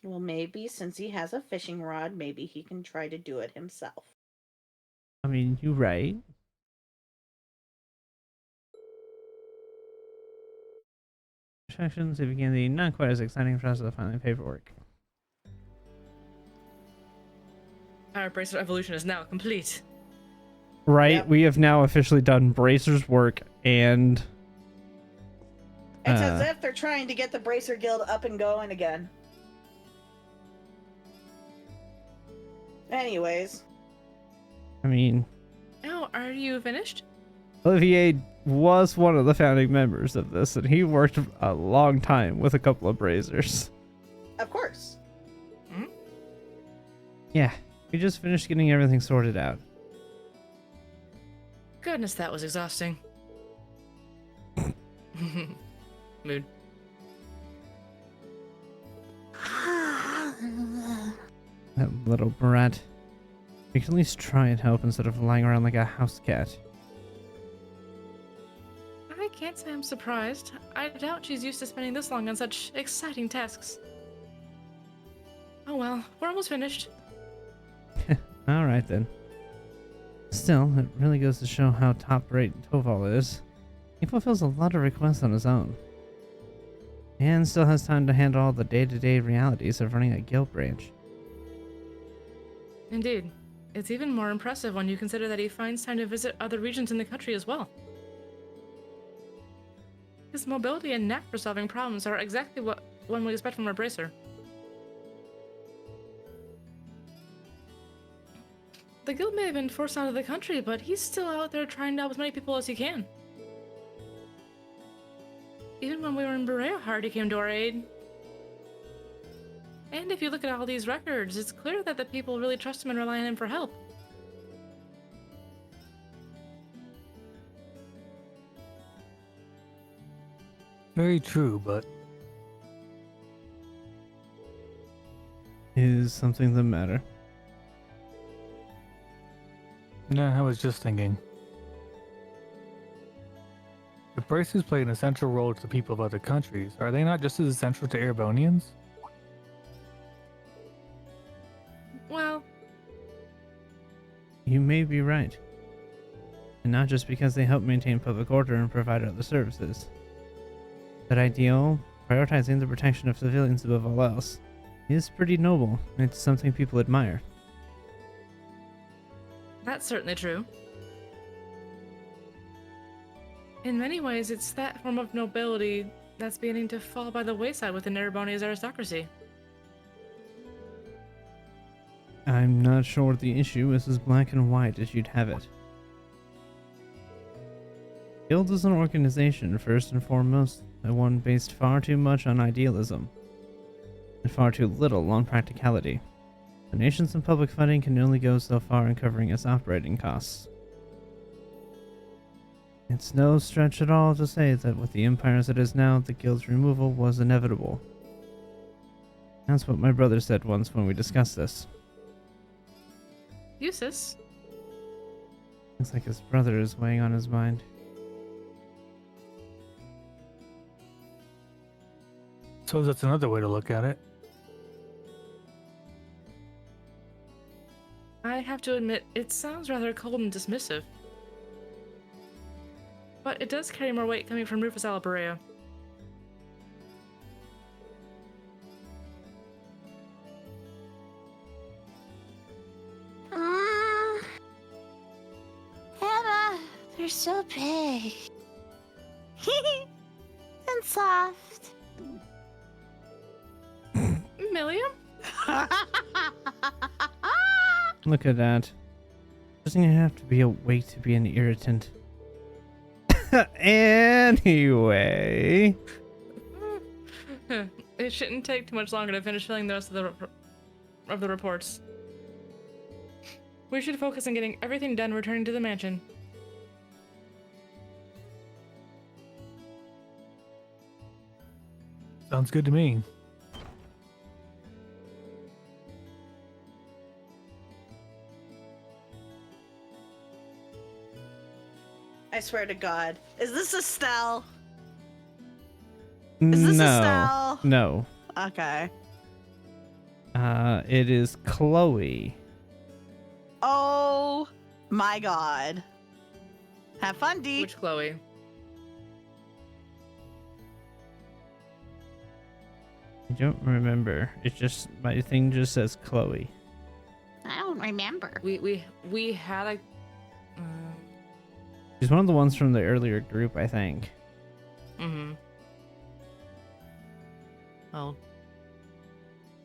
Well, maybe since he has a fishing rod, maybe he can try to do it himself. I mean, you're right. Instructions to begin the not quite as exciting process of filing paperwork. Our bracelet evolution is now complete. Right, Yep. we have now officially done Bracer's work and It's as if they're trying to get the Bracer Guild up and going again. Anyways. I mean, Oh, are you finished? Olivier was one of the founding members of this and he worked a long time with a couple of Bracers. Of course. Yeah, we just finished getting everything sorted out. Goodness, that was exhausting. Mood. That little brat. We can at least try and help instead of lying around like a house cat. I can't say I'm surprised. I doubt she's used to spending this long on such exciting tasks. Oh well, we're almost finished. Alright then. Still, it really goes to show how top-rate Toval is. He fulfills a lot of requests on his own. And still has time to handle all the day-to-day realities of running a guild branch. Indeed. It's even more impressive when you consider that he finds time to visit other regions in the country as well. His mobility and knack for solving problems are exactly what one would expect from a bracer. The guild may have been forced out of the country, but he's still out there trying to help as many people as he can. Even when we were in Berea, he came to our aid. And if you look at all these records, it's clear that the people really trust him and rely on him for help. Very true, but Is something the matter? yeah, I was just thinking. If braces play an essential role to the people of other countries, are they not just as essential to Erebonians? Well, You may be right. And not just because they help maintain public order and provide other services. That ideal, prioritizing the protection of civilians above all else, is pretty noble. It's something people admire. that's certainly true. In many ways, it's that form of nobility that's beginning to fall by the wayside within Erebonia's aristocracy. I'm not sure the issue is as black and white as you'd have it. Guild is an organization, first and foremost, and one based far too much on idealism, and far too little on practicality. Donations and public funding can only go so far in covering its operating costs. It's no stretch at all to say that with the empire as it is now, the guild's removal was inevitable. That's what my brother said once when we discussed this. Eustace? Looks like his brother is weighing on his mind. So that's another way to look at it. I have to admit, it sounds rather cold and dismissive. But it does carry more weight coming from Rufus Alaperea. Emma, they're so big. And soft. Milliam? Look at that. Doesn't even have to be awake to be an irritant. Anyway. It shouldn't take too much longer to finish filling the rest of the reports. We should focus on getting everything done returning to the mansion. Sounds good to me. I swear to God. Is this Estelle? Is this Estelle? No. Okay. It is Chloe. Oh my God. Have fun, D. Which Chloe? I don't remember. It's just my thing just says Chloe. I don't remember. We had a. She's one of the ones from the earlier group, I think. Mm-hmm. Oh.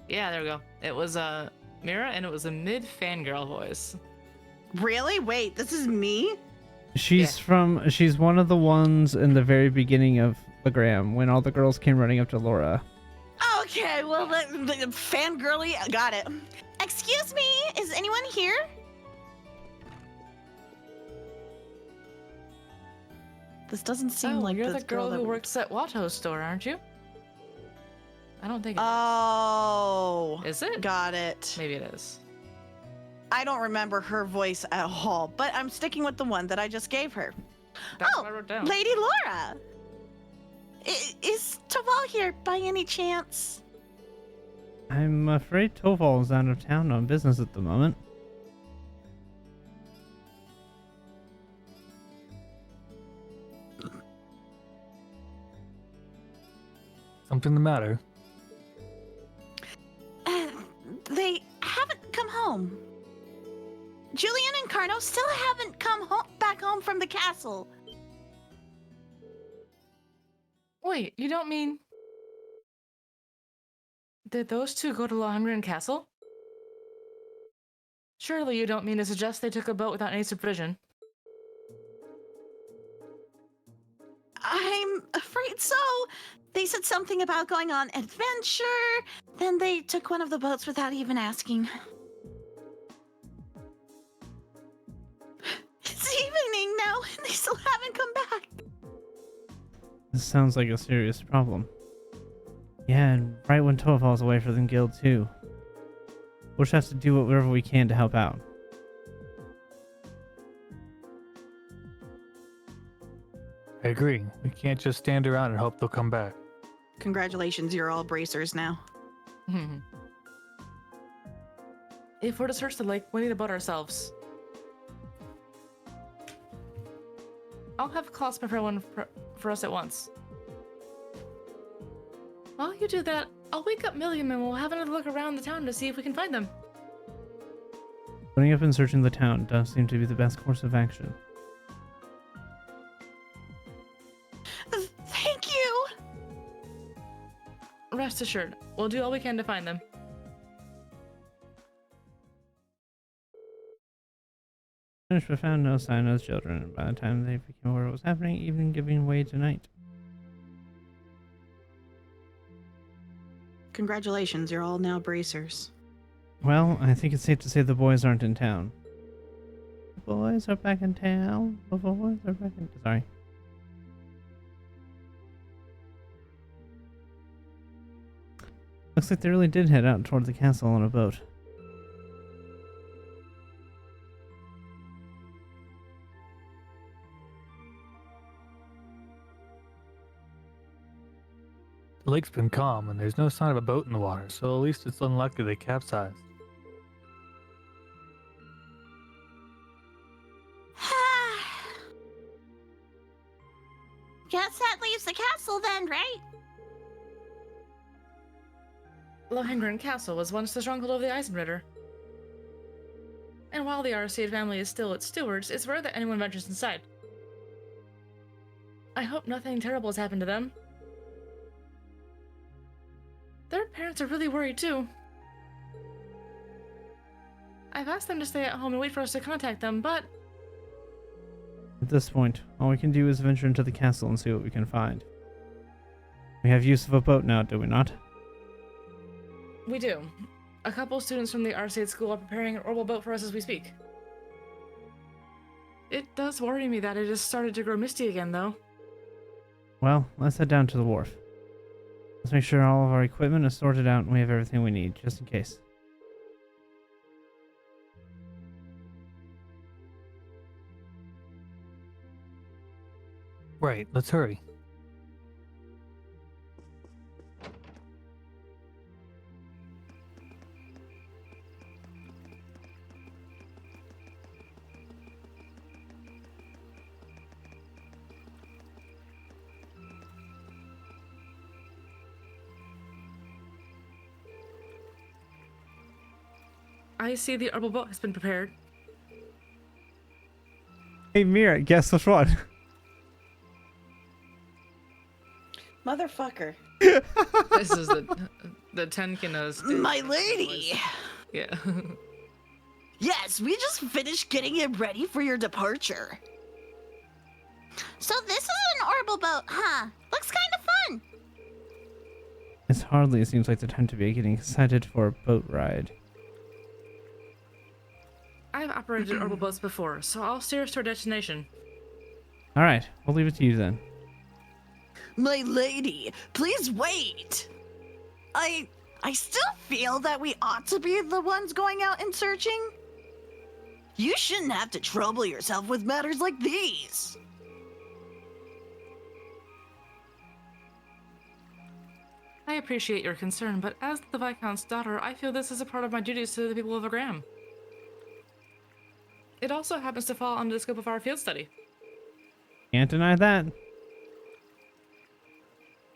Yeah, there we go. It was Mira, and it was a mid fangirl voice. Really? Wait, this is me? She's she's one of the ones in the very beginning of the Gram when all the girls came running up to Laura. Okay, well, the fangirly, got it. Excuse me, is anyone here? This doesn't seem like you're the the girl that who works at Watto's store, aren't you? I don't think it Oh. is. Is it? Got it. Maybe it is. I don't remember her voice at all, but I'm sticking with the one that I just gave her. That's what I wrote down. Lady Laura! Is Taval here by any chance? I'm afraid Toval's out of town on business at the moment. Something the matter? They haven't come home. Julian and Carno still haven't come back home from the castle. Wait, you don't mean... Did those two go to Lohengrin Castle? Surely you don't mean to suggest they took a boat without any supervision? I'm afraid so. They said something about going on adventure, then they took one of the boats without even asking. It's evening now, and they still haven't come back. This sounds like a serious problem. Yeah, and right when Toa falls away for the guild too. We'll just have to do whatever we can to help out. I agree. We can't just stand around and hope they'll come back. Congratulations, you're all bracers now. If we're to search the lake, we need a boat ourselves. I'll have Klaus prepare one for us at once. While you do that, I'll wake up Milliam and we'll have another look around the town to see if we can find them. Putting up and searching the town does seem to be the best course of action. Thank you! Rest assured, we'll do all we can to find them. Finished but found no sign of the children, and by the time they became aware of what was happening, even giving way to night. Congratulations, you're all now bracers. Well, I think it's safe to say the boys aren't in town. The boys are back in town. The boys are back in... Sorry. Looks like they really did head out toward the castle on a boat. The lake's been calm, and there's no sign of a boat in the water, so at least it's unlikely they capsized. Guess that leaves the castle then, right? Lohengrin Castle was once the stronghold of the Eisenritter. And while the Arseid family is still its stewards, it's rare that anyone ventures inside. I hope nothing terrible has happened to them. Their parents are really worried too. I've asked them to stay at home and wait for us to contact them, but... At this point, all we can do is venture into the castle and see what we can find. We have use of a boat now, do we not? We do. A couple students from the Arseid school are preparing an orbital boat for us as we speak. It does worry me that it has started to grow misty again, though. Well, let's head down to the wharf. Let's make sure all of our equipment is sorted out and we have everything we need, just in case. Right, let's hurry. I see the orbital boat has been prepared. Hey Mira, guess which one? Motherfucker. This is the Tenkino's. My lady! Yeah. Yes, we just finished getting it ready for your departure. So this is an orbital boat, huh? Looks kind of fun. It hardly seems like the time to be getting excited for a boat ride. I've operated orbital boats before, so I'll steer us to our destination. Alright, we'll leave it to you then. My lady, please wait. I still feel that we ought to be the ones going out and searching. You shouldn't have to trouble yourself with matters like these. I appreciate your concern, but as the Viscount's daughter, I feel this is a part of my duties to the people of Agram. It also happens to fall under the scope of our field study. Can't deny that.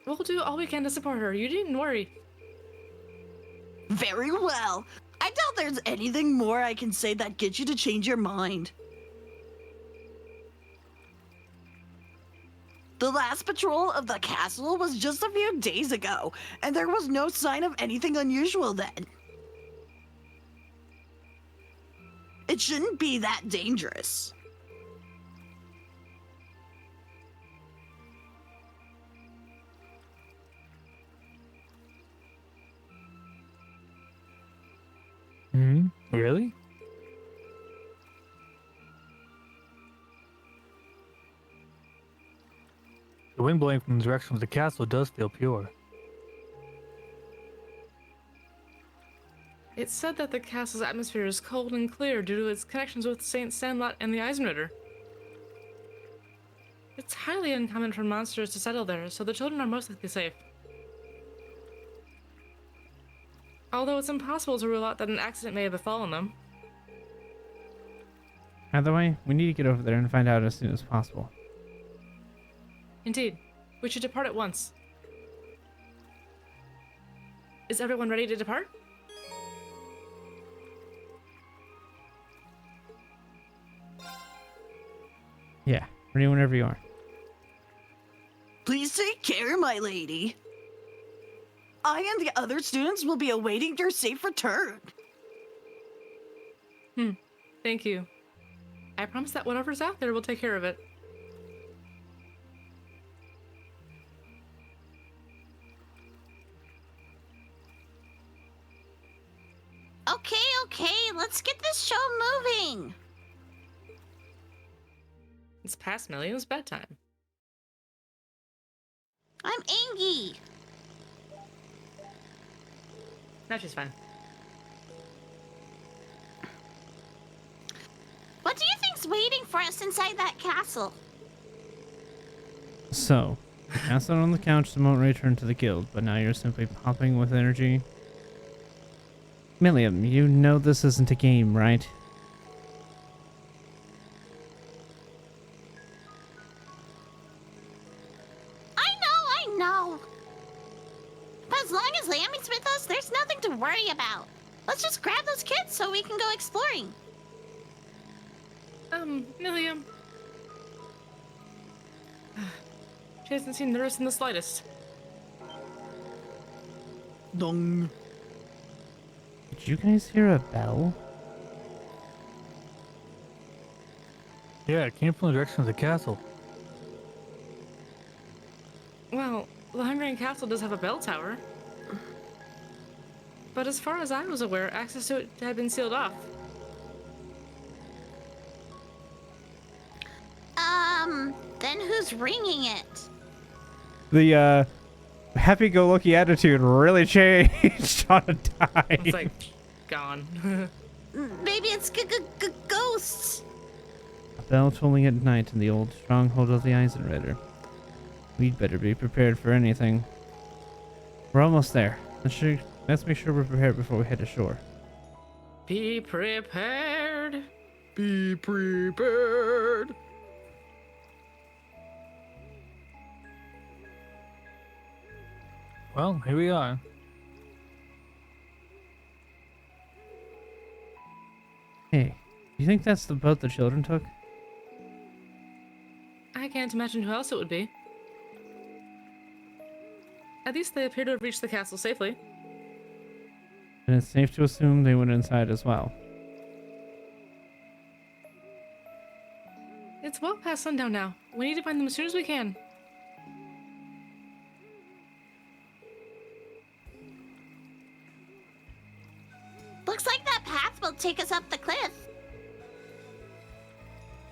We'll do all we can to support her. You needn't worry. Very well. I doubt there's anything more I can say that gets you to change your mind. The last patrol of the castle was just a few days ago, and there was no sign of anything unusual then. It shouldn't be that dangerous. Really? The wind blowing from the direction of the castle does feel pure. It's said that the castle's atmosphere is cold and clear due to its connections with Saint Sandlot and the Eisenritter. It's highly uncommon for monsters to settle there, so the children are most likely safe. Although it's impossible to rule out that an accident may have befallen them. Either way, we need to get over there and find out as soon as possible. Indeed. We should depart at once. Is everyone ready to depart? Yeah, ready whenever you are. Please take care, my lady. I and the other students will be awaiting your safe return. Thank you. I promise that whatever's out there will take care of it. Okay, let's get this show moving. It's past Million's bedtime. I'm Angie. No, she's fine. What do you think's waiting for us inside that castle? So, I sat on the couch the moment I returned to the guild, but now you're simply popping with energy. Milliam, you know this isn't a game, right? I know. But as long as Lammy's with us, there's nothing to worry about. Let's just grab those kids so we can go exploring. Milliam. She doesn't seem nervous in the slightest. Dong. Did you guys hear a bell? Yeah, it came from the direction of the castle. Well, the Hungarian Castle does have a bell tower. But as far as I was aware, access to it had been sealed off. Then who's ringing it? The, happy-go-lucky attitude really changed on a dime. It's like, gone. Maybe it's ghosts. A bell tolling at night in the old stronghold of the Eisenritter. We'd better be prepared for anything. We're almost there. Let's make sure we're prepared before we head ashore. Be prepared. Be prepared. Well, here we are. Hey, you think that's the boat the children took? I can't imagine who else it would be. At least they appear to have reached the castle safely. And it's safe to assume they went inside as well. It's well past sundown now. We need to find them as soon as we can. Looks like that path will take us up the cliff.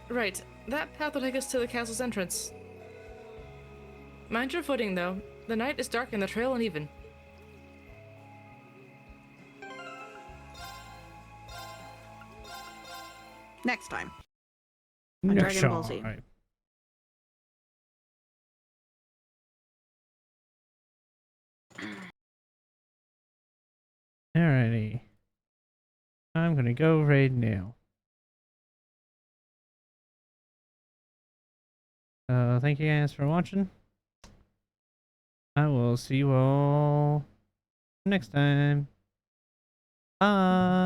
Right, that path will take us to the castle's entrance. Mind your footing, though. The night is dark and the trail uneven. Next time. On Dragon Ball Z. Alright. Alrighty. I'm gonna go raid now. Thank you guys for watching. I will see you all next time. Bye.